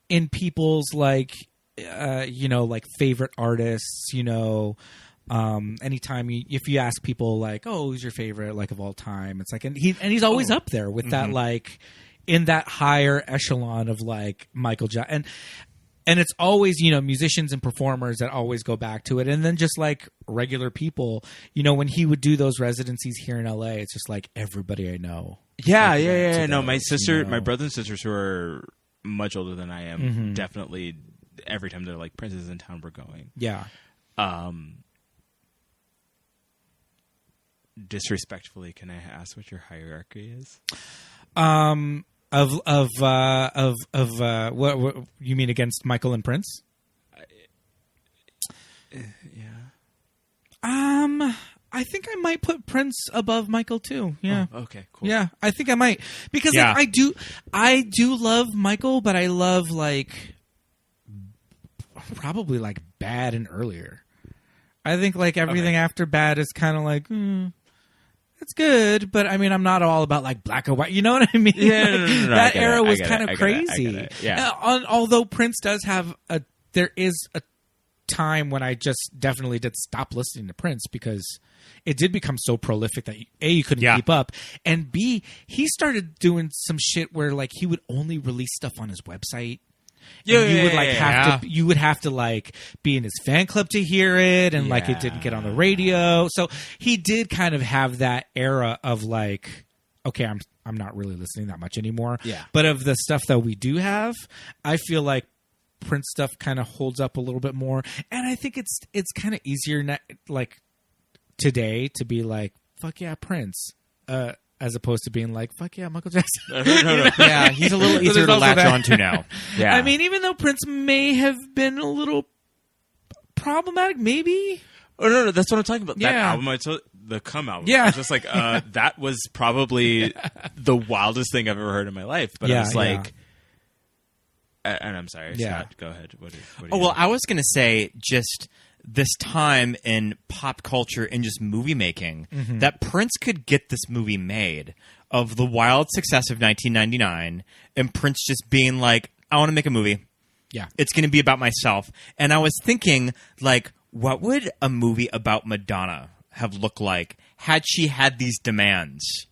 B: in people's like like favorite artists, anytime if you ask people like, oh, who's your favorite like of all time, it's like, and he's always up there with that, like in that higher echelon of like Michael Jackson, and it's always musicians and performers that always go back to it, and then just like regular people, when he would do those residencies here in LA, it's just like everybody I know.
D: Yeah. No, my sister, my brother and sisters who are much older than I am, definitely every time they're like, Prince is in town, we're going.
B: Yeah.
D: Disrespectfully, can I ask what your hierarchy is?
B: Of what you mean against Michael and Prince?
D: Yeah.
B: I think I might put Prince above Michael too. Yeah.
D: Oh, okay. Cool.
B: Yeah, I think I might because like, I do love Michael, but I love like probably like Bad and earlier. I think like everything after Bad is kind of like. It's good, but I mean, I'm not all about like black and white. You know what I mean?
D: Yeah,
B: like,
D: no,
B: that era was kind of crazy.
D: Yeah.
B: Although Prince does have there is a time when I just definitely did stop listening to Prince because it did become so prolific that A, you couldn't keep up, and B, he started doing some shit where like he would only release stuff on his website. You would have to like be in his fan club to hear it, and like it didn't get on the radio. So he did kind of have that era of like, okay, I'm not really listening that much anymore.
D: Yeah.
B: But of the stuff that we do have, I feel like Prince stuff kind of holds up a little bit more, and I think it's kind of easier like today to be like, fuck yeah, Prince. As opposed to being like, fuck yeah, Michael Jackson.
C: No. Yeah, he's a little easier to latch onto now.
B: Yeah. I mean, even though Prince may have been a little problematic, maybe.
D: Oh, no, that's what I'm talking about.
B: Yeah.
D: That album, the Come album.
B: Yeah.
D: I was just like, that was probably the wildest thing I've ever heard in my life. But I was like, and I'm sorry, Scott, go ahead. What
C: well, I was going to say just this time in pop culture and just movie making that Prince could get this movie made of the wild success of 1999 and Prince just being like, I want to make a movie.
B: Yeah.
C: It's going to be about myself. And I was thinking, like, what would a movie about Madonna have looked like had she had these demands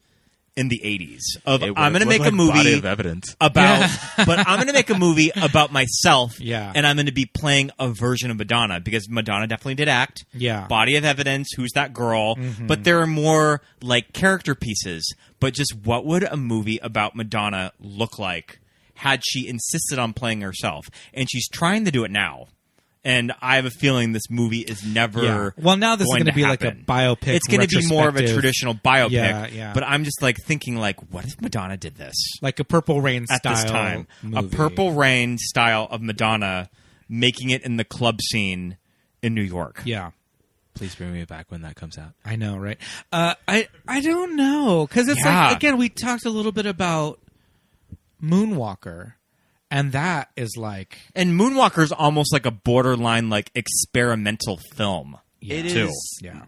C: in the 80s of I'm going to make a movie
D: body of evidence
C: about but I'm going to make a movie about myself
B: and
C: I'm going to be playing a version of Madonna because Madonna definitely did act. Body of evidence, who's that girl? But there are more like character pieces. But just what would a movie about Madonna look like had she insisted on playing herself? And she's trying to do it now. And I have a feeling this movie is never.
B: Well, now this is going to be like a biopic.
C: It's going to be more of a traditional biopic.
B: Yeah.
C: But I'm just like thinking, like, what if Madonna did this?
B: Like a Purple Rain
C: at
B: style
C: this time,
B: movie.
C: A Purple Rain style of Madonna making it in the club scene in New York.
B: Yeah.
D: Please bring me back when that comes out.
B: I know, right? I don't know because it's like again we talked a little bit about Moonwalker. And that is like...
C: And Moonwalker's almost like a borderline, like, experimental film.
D: Yeah. It
C: too.
D: is.
B: Yeah.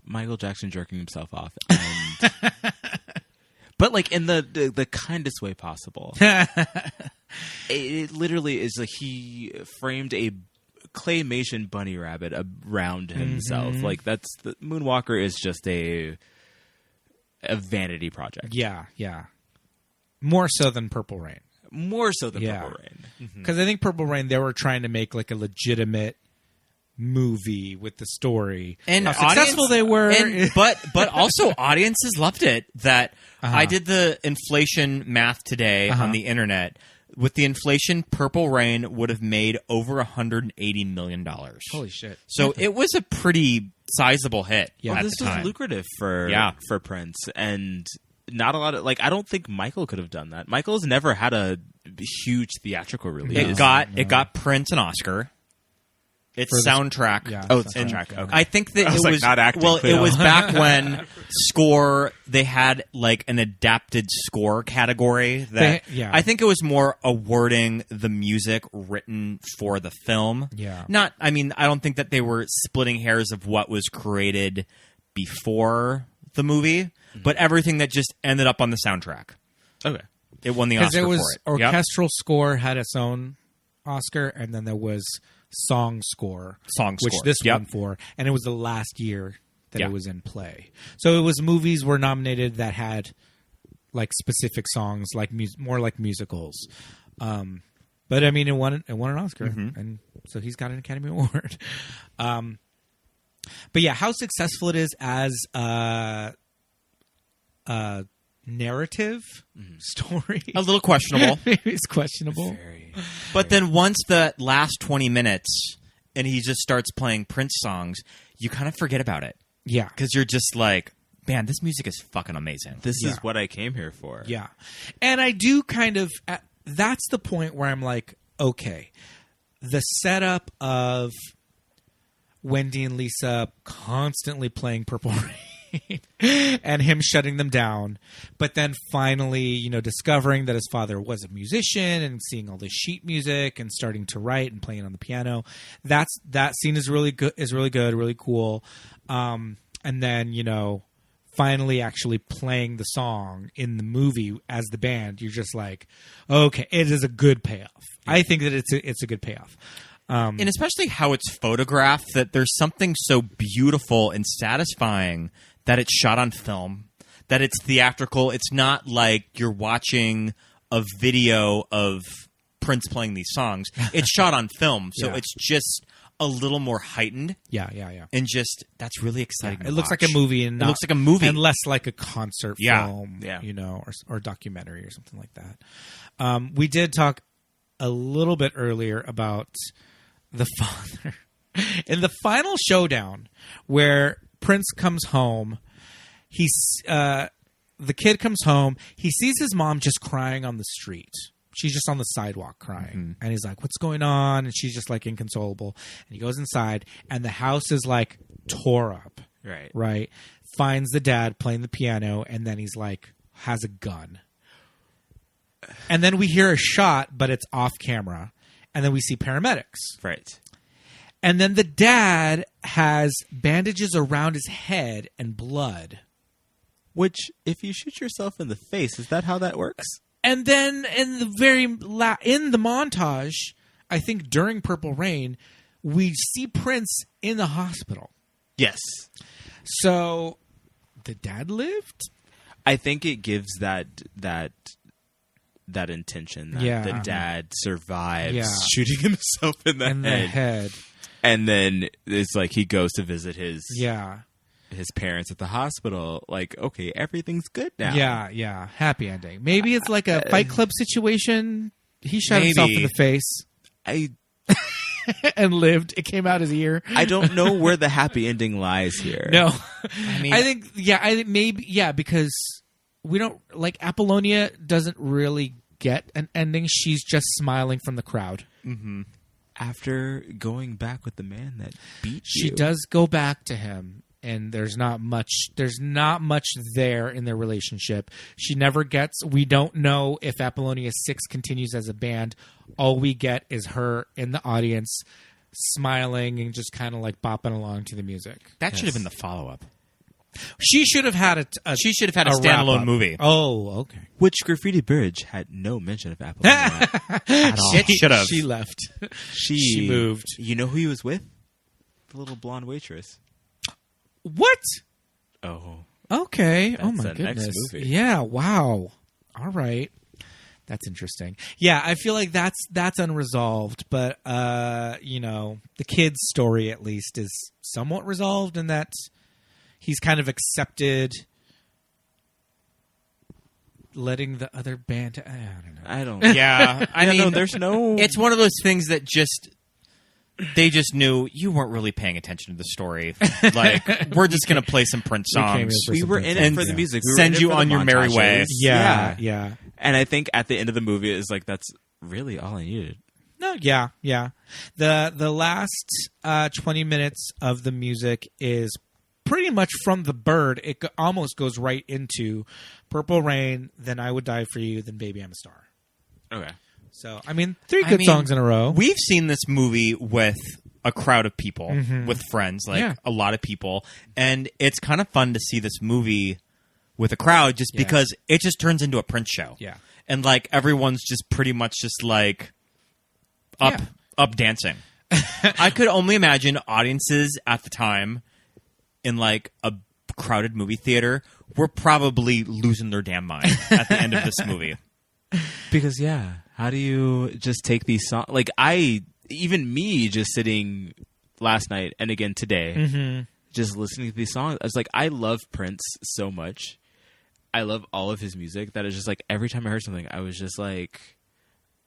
D: Michael Jackson jerking himself off. And but, like, in the kindest way possible. It literally is like he framed a claymation bunny rabbit around himself. Like, that's... Moonwalker is just a vanity project.
B: Yeah. More so than Purple Rain.
D: More so than Purple Rain.
B: Because I think Purple Rain, they were trying to make like a legitimate movie with the story.
C: And
B: how successful they were.
C: But also audiences loved it. That I did the inflation math today on the internet. With the inflation, Purple Rain would have made over $180 million.
B: Holy shit.
C: So it was a pretty sizable hit at
D: this
C: the time.
D: was lucrative for Prince. And... not a lot of I don't think Michael could have done that. Michael's never had a huge theatrical release.
C: It got Prince an Oscar. It's
B: For the-
C: soundtrack.
B: Yeah.
D: Oh, it's
C: And
D: soundtrack. Okay.
C: I think that
D: I was
C: it
D: like,
C: was
D: not acting,
C: well.
D: clearly.
C: It was back when score they had like an adapted score category. That
B: yeah.
C: I think it was more awarding the music written for the film.
B: Yeah.
C: Not. I mean, I don't think that they were splitting hairs of what was created before the movie, but everything that just ended up on the soundtrack.
D: Okay.
C: It won the
B: Because
C: Oscar
B: there was
C: for it. Yep.
B: orchestral score had its own Oscar, and then there was song score, which this
C: Yep.
B: won for, and it was the last year that
C: Yeah.
B: it was in play. So it was movies were nominated that had like specific songs, like more like musicals. But I mean, it won an Oscar, and so he's got an Academy Award. But yeah, how successful it is as a narrative story,
C: A little questionable.
B: maybe it's questionable.
C: But then once the last 20 minutes and he just starts playing Prince songs, you kind of forget about it.
B: Yeah,
C: Because you're just like, man, this music is fucking amazing.
D: This
B: Yeah.
D: is what I came here for.
B: yeah, and I do kind of. That's the point where I'm like, okay, the setup of Wendy and Lisa constantly playing Purple Rain and him shutting them down, but then finally, discovering that his father was a musician and seeing all this sheet music and starting to write and playing on the piano. That scene is really good, really cool. And then, finally actually playing the song in the movie as the band, you're just like, okay, it is a good payoff. I think that it's a good payoff.
C: And especially how it's photographed, that there's something so beautiful and satisfying that it's shot on film, that it's theatrical. It's not like you're watching a video of Prince playing these songs. It's shot on film, so
B: Yeah.
C: it's just a little more heightened.
B: Yeah.
C: And just, that's really exciting to
B: It looks
C: watch.
B: like a movie, and
C: It looks like a movie.
B: and less like a concert
C: Yeah.
B: film,
D: Yeah.
B: or documentary or something like that. We did talk a little bit earlier about the father in the final showdown where Prince comes home. The kid comes home. He sees his mom just crying on the street. She's just on the sidewalk crying. And he's like, what's going on? And she's just like inconsolable. And he goes inside, and the house is like tore up. Right? Finds the dad playing the piano, and then he's like, has a gun. And then we hear a shot, but it's off camera. And then we see paramedics.
D: Right.
B: And then the dad has bandages around his head and blood.
D: Which, if you shoot yourself in the face, is that how that works?
B: And then in the in the montage, I think during Purple Rain, we see Prince in the hospital.
D: Yes.
B: So the dad lived?
D: I think it gives that intention that
B: Yeah.
D: the dad survives
B: Yeah.
D: shooting himself in the
B: In the
D: head.
B: head.
D: And then it's like he goes to visit his parents at the hospital. Like, okay, everything's good now.
B: Yeah. Happy ending. Maybe it's like a Fight Club situation. He shot himself in the face
D: I
B: and lived. It came out his ear.
D: don't know where the happy ending lies here.
B: No.
C: I mean,
B: I think maybe, because we don't, like, Apollonia doesn't really get an ending. She's just smiling from the crowd.
D: After going back with the man that beat
B: She
D: you.
B: does go back to him, and there's not much there in their relationship. She never gets, we don't know if Apollonia 6 continues as a band. All we get is her in the audience smiling and just kind of like bopping along to the music.
C: that should have been the follow-up.
B: She should have had a
C: standalone
B: wrap-up.
C: movie.
B: Oh, okay.
D: Which Graffiti Bridge had no mention of Apollonia at all.
C: It should have.
B: She left.
D: She
B: She moved.
D: You know who he was with? The little blonde waitress.
B: What?
D: Oh.
B: Okay. Oh
D: That's
B: my
D: the next
B: goodness.
D: movie.
B: Yeah. Wow. All right. That's interesting. Yeah, I feel like that's unresolved, but the kid's story at least is somewhat resolved in that he's kind of accepted letting the other band. I don't know.
C: Yeah. I mean,
D: no, there's no.
C: it's one of those things that they just knew you weren't really paying attention to the story. Like, we're just going to play some Prince
B: We came
C: songs.
B: here for
D: we
B: some
D: were
B: Prince
D: in it
B: songs.
D: for the
B: Yeah.
D: music. We were
C: Send
D: in it
C: you
D: for the
C: on your merry way.
D: montages.
B: Yeah.
D: And I think at the end of the movie, it's like that's really all I needed.
B: No, yeah. The last 20 minutes of the music is pretty much from The Bird. It almost goes right into Purple Rain, then I Would Die for You, then Baby I'm a Star.
D: Okay.
B: So, I mean, three good songs in a row.
C: We've seen this movie with a crowd of people, with friends, like a lot of people. And it's kind of fun to see this movie with a crowd just because it just turns into a Prince show.
B: Yeah.
C: And like everyone's just pretty much just like up dancing. I could only imagine audiences at the time in like a crowded movie theater were probably losing their damn mind at the end of this movie.
D: Because how do you just take these songs? Like even me just sitting last night and again today, just listening to these songs, I was like, I love Prince so much. I love all of his music that is just like every time I heard something, I was just like,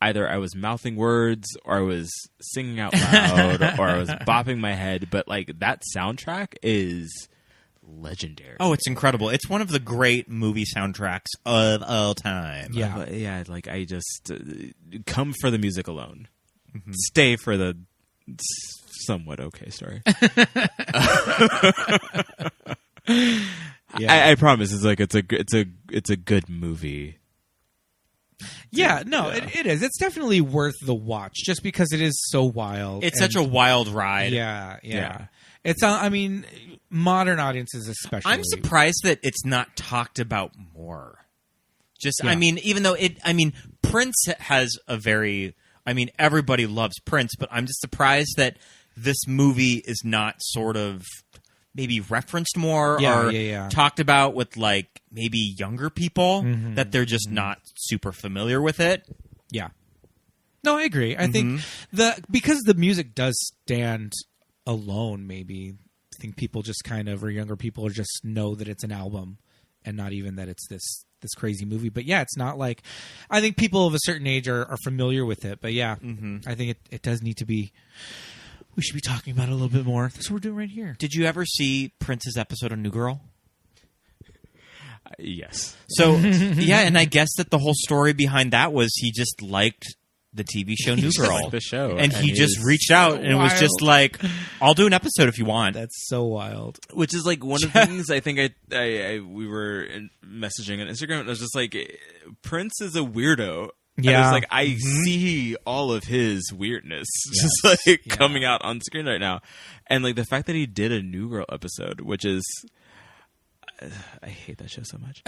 D: either I was mouthing words or I was singing out loud or I was bopping my head. But like that soundtrack is legendary.
C: Oh, it's incredible. It's one of the great movie soundtracks of all time.
D: Yeah. Like I just come for the music alone. Stay for the somewhat okay story. I promise. It's like it's a good movie.
B: Yeah, no, it is. It's definitely worth the watch just because it is so wild.
C: It's such a wild ride.
B: Yeah. It's, I mean, modern audiences especially.
C: I'm surprised that it's not talked about more. I mean, even though Prince has everybody loves Prince, but I'm just surprised that this movie is not sort of maybe referenced more or talked about with like maybe younger people that they're just not super familiar with it.
B: Yeah. No, I agree. I think because the music does stand alone, maybe I think people just kind of, or younger people just know that it's an album and not even that it's this crazy movie. But yeah, it's not like, I think people of a certain age are familiar with it. But yeah, I think it does need to be, we should be talking about it a little bit more. That's what we're doing right here.
C: Did you ever see Prince's episode of New Girl?
D: Yes.
C: So, and I guess that the whole story behind that was he just liked the TV show New Girl.
D: Liked the show.
C: And he just reached out and it was just like, I'll do an episode if you want.
B: That's so wild.
D: Which is like one of the things I think we were messaging on Instagram. And I was just like, Prince is a weirdo.
B: Yeah.
D: I was like, I see all of his weirdness just like coming out on screen right now. And like the fact that he did a New Girl episode, which is, I hate that show so much.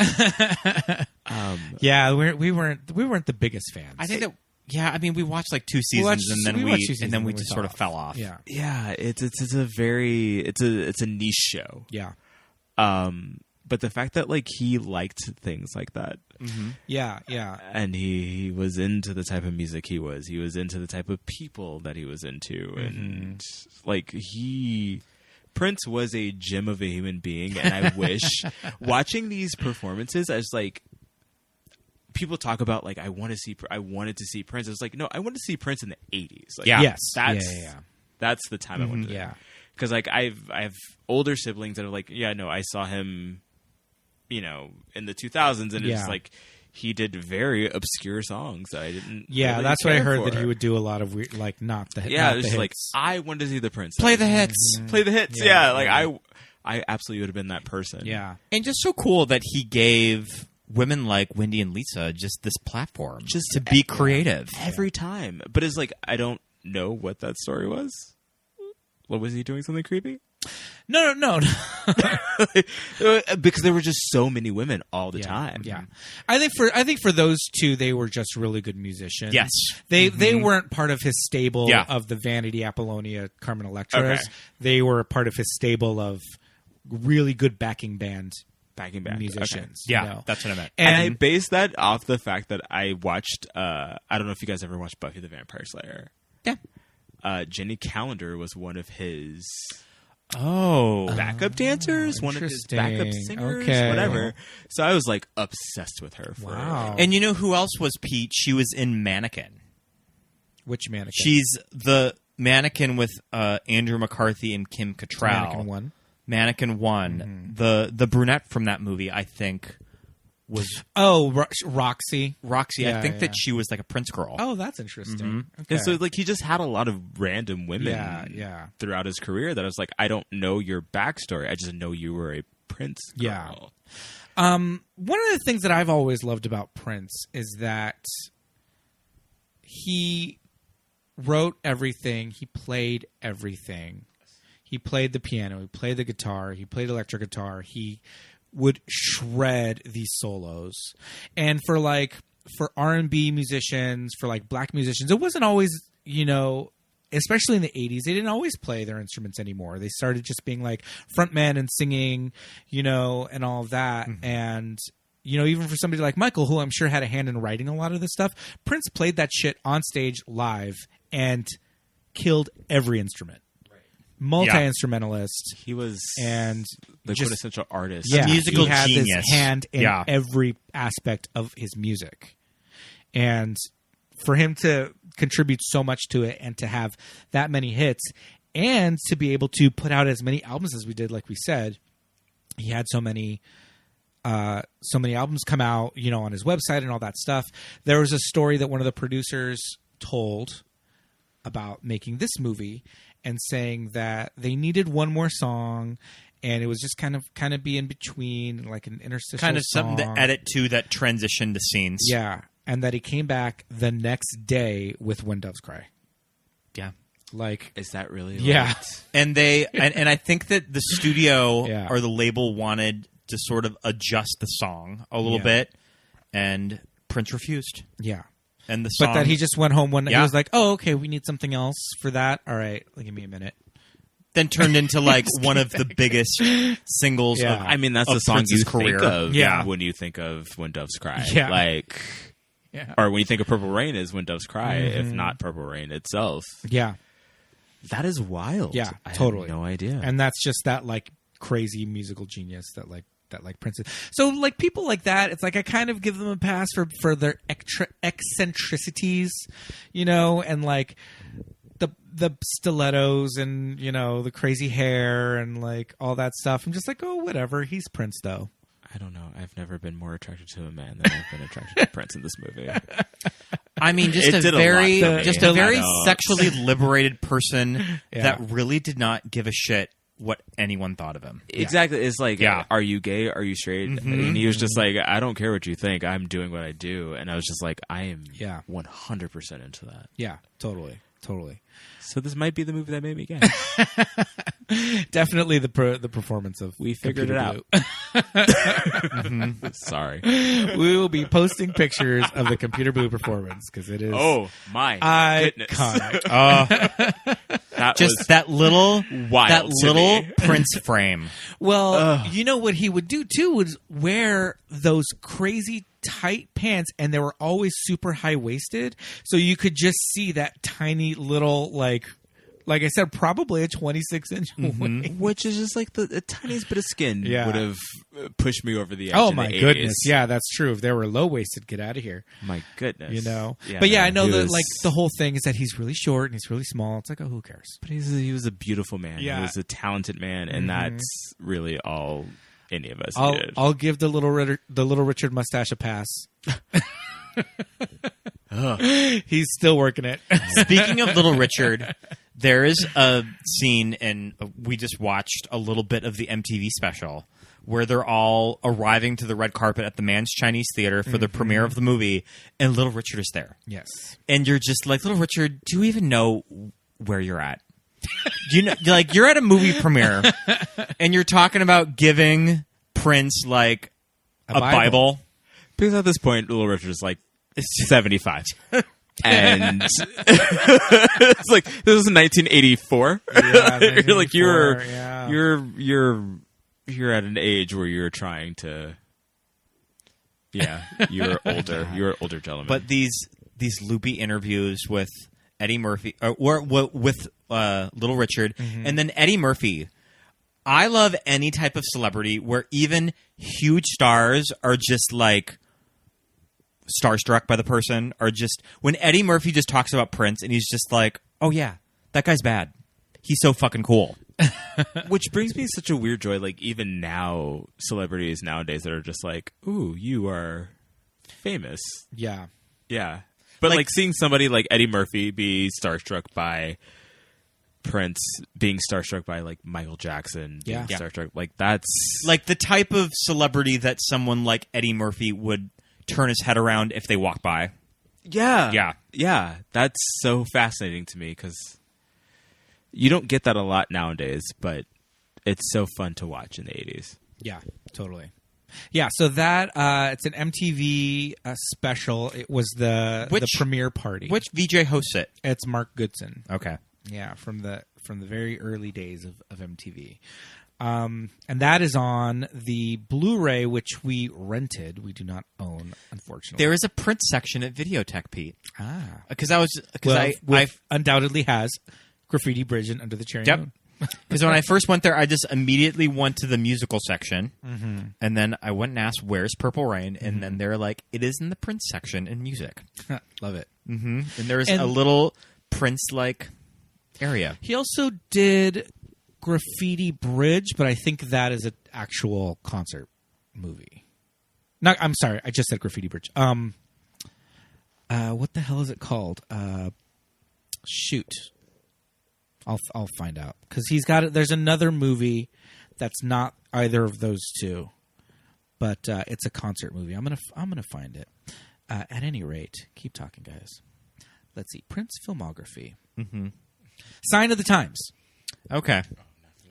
B: We weren't the biggest fans.
C: I think that, we watched like 2 seasons and then we just sort of fell off.
B: Yeah.
D: Yeah. It's a niche show.
B: Yeah.
D: But the fact that like he liked things like that,
B: yeah,
D: and he was into the type of music he was into the type of people that he was into, and like Prince was a gem of a human being, and I wish watching these performances as like people talk about like I wanted to see Prince. I was like, no, I wanted to see Prince in the 80s. Like, that's the time I wanted to.
B: Yeah.
D: Because like I have older siblings that are like, I saw him, in the 2000s, and it's like he did very obscure songs that I didn't. really
B: that's what I
D: care
B: heard,
D: for.
B: that he would do a lot of weird, like not the
D: Yeah,
B: not
D: it's
B: the
D: like
B: hits.
D: I wanted to see the Prince.
C: Play the hits.
D: Play the hits. Yeah, like I absolutely would have been that person.
B: Yeah,
C: And just so cool that he gave women like Wendy and Lisa just this platform just to be creative
D: every time. But it's like I don't know what that story was. What was he doing? Something creepy?
B: no.
D: Because there were just so many women all the time.
B: Yeah, I think for those two, they were just really good musicians.
C: Yes.
B: They weren't part of his stable
C: Yeah.
B: of the Vanity, Apollonia, Carmen Electras.
D: Okay.
B: They were part of his stable of really good backing band
D: Okay.
B: musicians.
C: Yeah, that's what I meant.
D: And I based that off the fact that I watched. I don't know if you guys ever watched Buffy the Vampire Slayer.
C: Yeah.
D: Jenny Calendar was one of his backup dancers, one of his backup singers, whatever. So I was like obsessed with her.
B: Wow.
C: And you know who else was Pete? She was in Mannequin.
B: Which mannequin?
C: She's the mannequin with Andrew McCarthy and Kim Cattrall.
B: Mannequin 1.
C: Mannequin 1. The brunette from that movie, I think, was
B: Roxy.
C: Roxy.
B: Yeah,
C: I think
B: yeah.
C: that she was like a Prince girl.
B: Oh, that's interesting.
C: Mm-hmm.
B: Okay.
D: And so, like, he just had a lot of random women
B: Yeah.
D: throughout his career that I was like, I don't know your backstory. I just know you were a Prince girl.
B: Yeah. One of the things that I've always loved about Prince is that he wrote everything. He played everything. He played the piano. He played the guitar. He played electric guitar. He would shred these solos. And for R&B musicians, for like black musicians, it wasn't always, especially in the 80s, they didn't always play their instruments anymore. They started just being like frontmen and singing, and all of that. Mm-hmm. And, even for somebody like Michael, who I'm sure had a hand in writing a lot of this stuff, Prince played that shit on stage live and killed every instrument. Multi-instrumentalist.
D: He was
B: and
D: the
B: just,
D: quintessential artist.
B: Yeah,
C: musical
B: he had
C: genius.
B: This hand in every aspect of his music. And for him to contribute so much to it and to have that many hits and to be able to put out as many albums as we did, like we said, he had so many albums come out, on his website and all that stuff. There was a story that one of the producers told about making this movie and saying that they needed one more song, and it was just kind of be in between, like an interstitial
C: kind of
B: song.
C: something to edit to that transitioned the scenes.
B: Yeah, and that he came back the next day with When Doves Cry.
C: Yeah.
B: Like,
D: is that really
B: yeah.
D: right?
C: And they and I think that the studio
B: Yeah.
C: or the label wanted to sort of adjust the song a little bit, and Prince refused.
B: Yeah.
C: And the song,
B: But that he just went home one night.
C: Yeah.
B: He was like, oh, okay, we need something else for that. All right, give me a minute.
C: then turned into like one of the biggest singles
B: Yeah.
C: of
D: I mean, that's
C: of
D: the song
C: Prince's
D: you
C: career.
D: think of
B: Yeah.
D: when you think of When Doves Cry.
B: Yeah. Yeah.
D: Or when you think of Purple Rain is When Doves Cry, if not Purple Rain itself.
B: Yeah.
D: That is wild.
B: Yeah,
D: I
B: totally.
D: had no idea.
B: And that's just that like crazy musical genius that Prince is. So like people like that, it's like I kind of give them a pass for their eccentricities, and like the stilettos and the crazy hair and like all that stuff. I'm just like, oh, whatever. He's Prince though.
D: I don't know. I've never been more attracted to a man than I've been attracted to Prince in this movie.
C: I mean, just
D: It
C: a
D: did a lot
C: very,
D: for me.
C: just a
D: I
C: very
D: know.
C: sexually liberated person
B: Yeah.
C: that really did not give a shit what anyone thought of him.
D: Exactly. It's like,
C: Yeah.
D: are you gay? Are you straight? And he was just like, I don't care what you think. I'm doing what I do. And I was just like, I am 100% into that.
B: Yeah, totally.
D: So this might be the movie that made me gay.
B: Definitely the performance of
D: We figured
B: Computer
D: it
B: Blue.
D: Sorry.
B: We will be posting pictures of the Computer Blue performance because it is
D: Oh, my goodness.
B: iconic.
D: That
C: Just
D: was
C: that little,
D: wild
C: that
D: to
C: little
D: me.
C: Prince frame.
B: Well, you know what he would do too was wear those crazy tight pants, and they were always super high waisted, so you could just see that tiny little like I said, probably a 26-inch wing.
D: Which is just like the tiniest bit of skin
B: Yeah.
D: would have pushed me over the edge.
B: Oh
D: in
B: my
D: the 80s.
B: goodness, yeah, that's true. If they were low waisted, get out of here.
D: My goodness.
B: But yeah, I know
D: he
B: that
D: was-
B: like the whole thing is that he's really short and he's really small. It's like, oh, who cares?
D: But he was a beautiful man.
B: Yeah.
D: He was a talented man, and that's really all any of us
B: I'll
D: needed.
B: I'll give the little Richard mustache a pass. He's still working it.
C: Speaking of Little Richard, there is a scene, and we just watched a little bit of the MTV special where they're all arriving to the red carpet at the Mann's Chinese Theater for the premiere of the movie, and Little Richard is there.
B: Yes.
C: And you're just like, Little Richard, do you even know where you're at? Do you know, like, you're at a movie premiere, and you're talking about giving Prince, like, a Bible.
D: Because at this point, Little Richard is like 75. And it's like, this is 1984. You're like, you're at an age where you're trying to, you're older. You're an older gentleman.
C: But these loopy interviews with Eddie Murphy, or with Little Richard, and then Eddie Murphy. I love any type of celebrity where even huge stars are just like starstruck by the person, or just when Eddie Murphy just talks about Prince and he's just like, oh yeah, that guy's bad. He's so fucking cool.
D: Which brings me such a weird joy. Like, even now, celebrities nowadays that are just like, ooh, you are famous.
B: Yeah.
D: Yeah. But, like seeing somebody like Eddie Murphy be starstruck by Prince, being starstruck by, like, Michael Jackson, being starstruck, like, that's...
C: Like the type of celebrity that someone like Eddie Murphy would turn his head around if they walk by.
D: Yeah.
C: Yeah.
D: Yeah. That's so fascinating to me because you don't get that a lot nowadays, but it's so fun to watch in the 80s.
B: Yeah, totally. Yeah, so that it's an MTV special. It was the premiere party.
C: Which VJ hosts it?
B: It's Mark Goodson.
C: Okay.
B: Yeah, from the very early days of MTV. And that is on the Blu-ray, which we rented. We do not own, unfortunately.
C: There is a Prince section at Videotech, Pete. Because
B: I undoubtedly has Graffiti Bridge and Under the Cherry Moon.
C: Because when I first went there, I just immediately went to the musical section, and then I went and asked, "Where's Purple Rain?" And then they're like, "It is in the Prince section in music."
B: Love it.
C: And there's a little Prince-like area.
B: He also did Graffiti Bridge, but I think that is an actual concert movie. I'm sorry, I just said Graffiti Bridge. What the hell is it called? Shoot. I'll find out because he's got it. There's another movie that's not either of those two, but it's a concert movie. I'm gonna find it. At any rate, keep talking, guys. Let's see. Prince filmography. Sign of the Times.
C: Okay.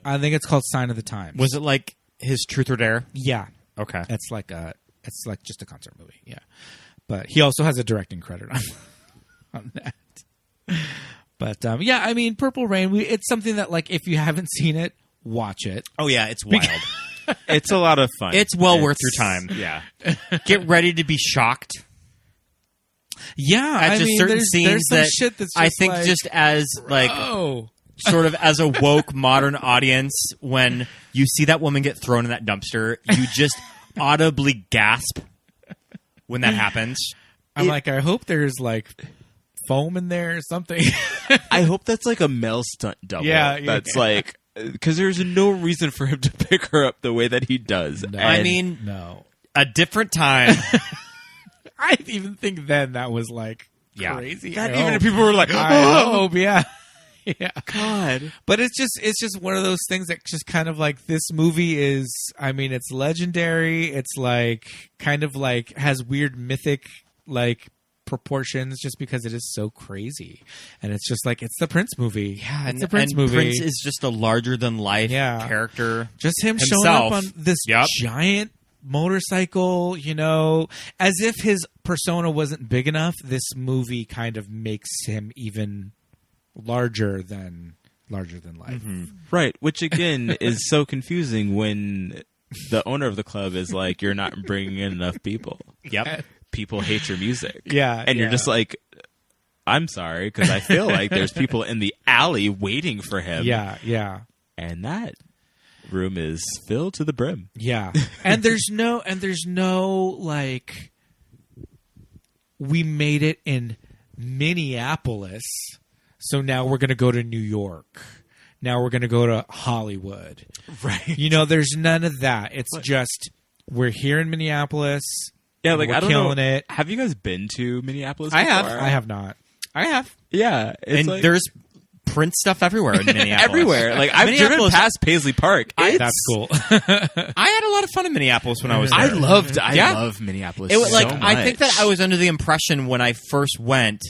B: I think it's called Sign of the Times.
C: Was it like his Truth or Dare?
B: Yeah.
C: Okay.
B: It's like just a concert movie. Yeah, but he also has a directing credit on that. But yeah, I mean, Purple Rain. It's something that, like, if you haven't seen it, watch it.
C: Oh yeah, it's wild.
D: It's a lot of fun.
C: It's well worth your time.
D: Yeah.
C: Get ready to be shocked.
B: Yeah,
C: At just certain scenes
B: there's some
C: that
B: shit that's
C: I
B: just
C: think
B: like,
C: just as like sort of as a woke modern audience, when you see that woman get thrown in that dumpster, you just audibly gasp when that happens.
B: I'm like, I hope there's like foam in there or something.
D: I hope that's like a male stunt double.
B: Yeah,
D: that's like, because there's no reason for him to pick her up the way that he does.
B: No.
C: I mean,
B: no,
C: a different time.
B: I even think then that was like crazy.
D: That even if people were like,
B: I hope, yeah.
D: God.
B: But it's just one of those things that just kind of like, this movie is, I mean, it's legendary. It's like kind of like has weird mythic like proportions just because it is so crazy. And it's just like, it's the Prince movie.
C: Yeah,
B: it's the Prince movie.
C: Prince is just a larger than life character.
B: Just him
C: himself.
B: showing up on this giant motorcycle, you know, as if his persona wasn't big enough. This movie kind of makes him even larger than life.
D: Right, which again is so confusing when the owner of the club is like, you're not bringing in enough people.
C: Yep.
D: People hate your music.
B: Yeah.
D: And you're just like, I'm sorry, because I feel like there's people in the alley waiting for him.
B: Yeah.
D: And that room is filled to the brim.
B: Yeah. And there's no like, we made it in Minneapolis, so now we're going to go to New York. Now we're going to go to Hollywood.
D: Right.
B: You know, there's none of that. It's just, we're here in Minneapolis.
D: Yeah, like,
B: we're
D: I don't
B: killing
D: know.
B: it.
D: Have you guys been to Minneapolis
C: I
D: before?
C: have.
B: I have not.
C: I have.
D: Yeah. It's
C: And
D: like,
C: there's Prince stuff everywhere in Minneapolis.
D: everywhere. Like, I've driven
C: Minneapolis-
D: past Paisley Park.
B: That's cool.
C: I had a lot of fun in Minneapolis when I was there.
D: I love Minneapolis
C: It was
D: so
C: like
D: much.
C: I think that I was under the impression when I first went,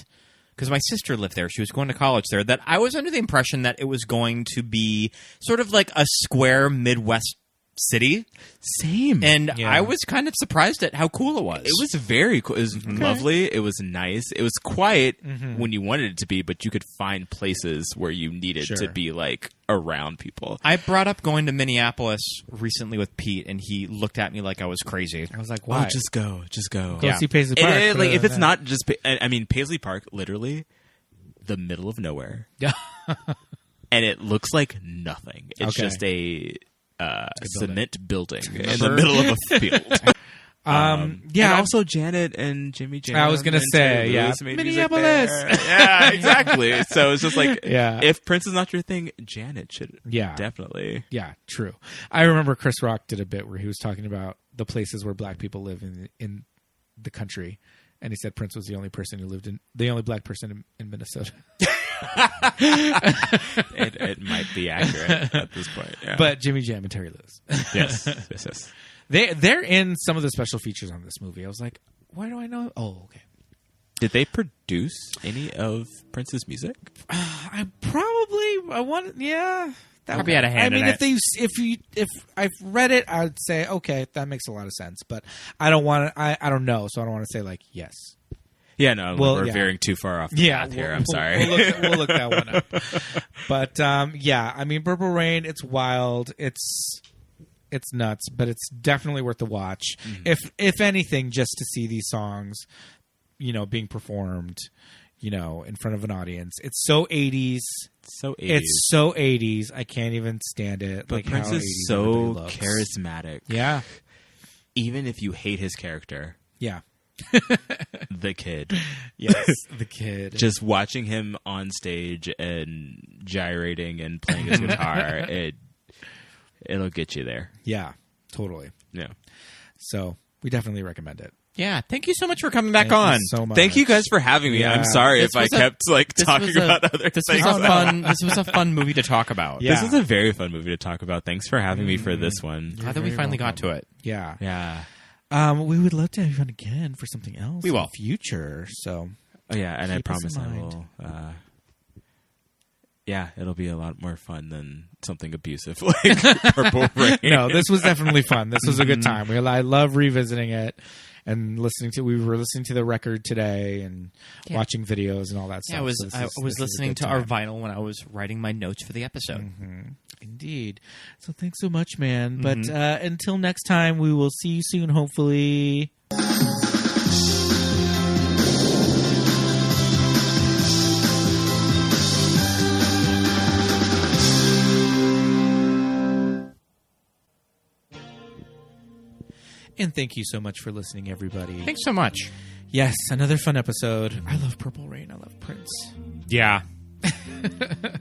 C: because my sister lived there, she was going to college there, that I was under the impression that it was going to be sort of like a square Midwest city.
D: Same.
C: And
B: Yeah.
C: I was kind of surprised at how cool it was.
D: It was very cool. It was lovely. It was nice. It was quiet when you wanted it to be, but you could find places where you needed to
B: Sure.
D: be like around people.
C: I brought up going to Minneapolis recently with Pete, and he looked at me like I was crazy.
B: I was like,
D: Oh,
B: why?
D: just go.
B: Go
C: Yeah.
B: see Paisley Park.
D: Like, if it's not just, I mean, Paisley Park, literally the middle of nowhere,
B: Yeah.
D: and it looks like nothing. It's
B: Okay.
D: just a cement building in the
C: Remember-
D: middle of a field. And also Janet and Jimmy Jam.
B: I was gonna
D: and
B: say,
D: Terry
B: yeah,
D: Lewis made music
B: Minneapolis.
D: there. Yeah, exactly. So it's just like,
B: Yeah.
D: if Prince is not your thing, Janet should.
B: Yeah.
D: Definitely.
B: Yeah, true. I remember Chris Rock did a bit where he was talking about the places where black people live in the country, and he said Prince was the only black person in Minnesota.
D: It might be accurate at this point. Yeah.
B: But Jimmy Jam and Terry Lewis.
D: yes.
B: They're in some of the special features on this movie. I was like, why do I know? Oh, okay.
D: Did they produce any of Prince's music?
B: I want. Yeah, that
C: Probably had a hand
B: I mean,
C: in
B: if I've read it, I would say okay, that makes a lot of sense. But I don't want to. I don't know, so I don't want to say like yes.
D: Yeah, no,
B: Well,
D: we're
B: yeah.
D: veering too far off the path here. I'm sorry.
B: We'll look that one up. But yeah, I mean, Purple Rain. It's wild. It's nuts, but it's definitely worth the watch. Mm-hmm. If anything, just to see these songs, being performed, in front of an audience. It's so 80s. It's so 80s. I can't even stand it.
D: But
B: like
D: Prince
B: how
D: is
B: 80s
D: so
B: everybody looks.
D: charismatic.
B: Yeah.
D: Even if you hate his character.
B: Yeah.
D: The kid.
B: Yes, the kid.
D: Just watching him on stage and gyrating and playing his guitar, it'll get you there.
B: Yeah, totally.
D: Yeah.
B: So we definitely recommend it.
C: Yeah, thank you so much for coming back
B: Thank
C: on.
B: you so much.
D: Thank you guys for having me.
B: Yeah.
D: I'm sorry if I kept talking about other
C: This
D: things.
C: was a fun movie to talk about.
B: Yeah.
D: This was a very fun movie to talk about. Thanks for having me for this one.
C: Glad that we finally got to it.
B: Yeah.
D: Yeah.
B: We would love to have you on again for something else.
C: We will.
B: in the future. So.
D: Oh yeah, and I
B: Keep us
D: promise
B: in
D: I
B: mind.
D: will. Yeah, it'll be a lot more fun than something abusive like Purple Rain.
B: No, this was definitely fun. This was a good time. I love revisiting it and we were listening to the record today and watching videos and all that stuff.
C: Yeah, I was
B: this is a
C: listening
B: good
C: to our
B: time.
C: vinyl when I was writing my notes for the episode.
B: Indeed. So thanks so much, man. But until next time, we will see you soon, hopefully. And thank you so much for listening, everybody.
C: Thanks so much.
B: Yes, another fun episode. I love Purple Rain. I love Prince.
C: Yeah.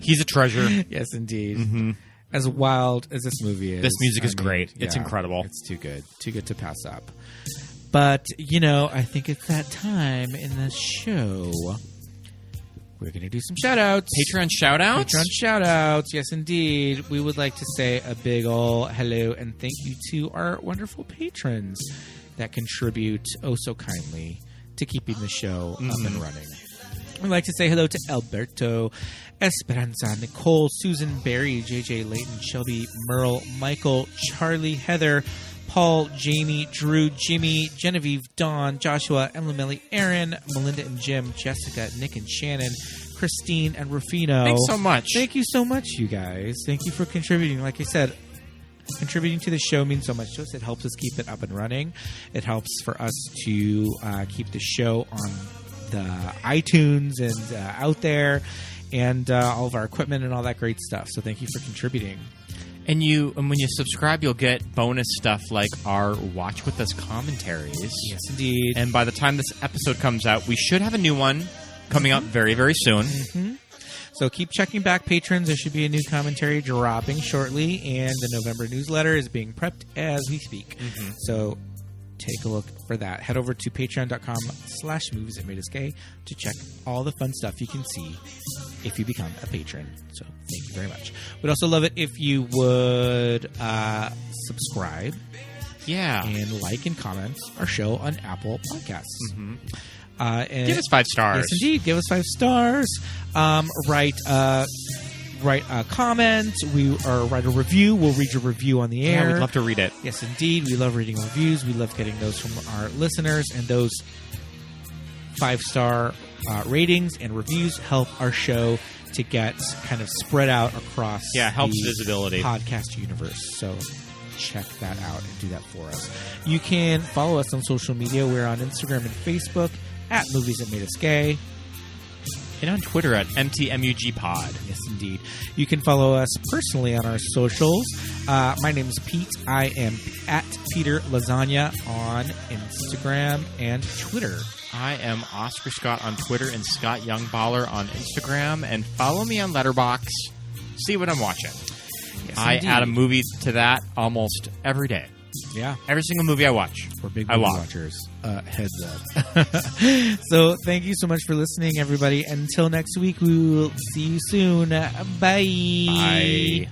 C: He's a treasure.
B: Yes, indeed. As wild as this movie is.
C: This music is great. It's
B: yeah,
C: incredible.
B: It's too good. Too good to pass up. But, I think it's that time in the show. We're going to do some shout-outs.
C: Patreon shout-outs?
B: Patreon shout-outs. Yes, indeed. We would like to say a big ol' hello and thank you to our wonderful patrons that contribute oh so kindly to keeping the show up and running. We'd like to say hello to Alberto, Esperanza, Nicole, Susan, Barry, JJ, Layton, Shelby, Merle, Michael, Charlie, Heather, Paul, Jamie, Drew, Jimmy, Genevieve, Dawn, Joshua, Emily, Melly, Aaron, Melinda and Jim, Jessica, Nick and Shannon, Christine and Rufino.
C: Thanks so much.
B: Thank you so much, you guys. Thank you for contributing. Like I said, contributing to the show means so much to us. It helps us keep it up and running. It helps for us to keep the show on the iTunes and out there, and all of our equipment and all that great stuff. So thank you for contributing.
C: And when you subscribe, you'll get bonus stuff like our Watch With Us commentaries.
B: Yes, indeed.
C: And by the time this episode comes out, we should have a new one coming up very, very soon.
B: So keep checking back, patrons. There should be a new commentary dropping shortly, and the November newsletter is being prepped as we speak. So take a look for that. Head over to patreon.com/movies that made us gay to check all the fun stuff you can see if you become a patron. So thank you very much. We'd also love it if you would subscribe and like and comment our show on Apple Podcasts. And
C: Give us 5 stars.
B: Yes, indeed. Give us 5 stars. Write a comment. Write a review. We'll read your review on the air.
C: Yeah, we'd love to read it.
B: Yes, indeed. We love reading reviews. We love getting those from our listeners, and those 5-star ratings and reviews help our show to get kind of spread out across
C: helps
B: the
C: visibility.
B: podcast universe. So check that out and do that for us. You can follow us on social media. We're on Instagram and Facebook at Movies That Made Us Gay.
C: And on Twitter at MTMUGpod.
B: Yes, indeed. You can follow us personally on our socials. My name is Pete. I am at Peter Lasagna on Instagram and Twitter.
C: I am Oscar Scott on Twitter and Scott Youngballer on Instagram. And follow me on Letterboxd. See what I'm watching.
B: Yes,
C: I
B: indeed.
C: add a movie to that almost every day.
B: Yeah.
C: Every single movie I watch.
B: We're big
C: I
B: movie
C: love.
B: watchers. Heads up. So thank you so much for listening, everybody. Until next week, we will see you soon. Bye.
C: Bye.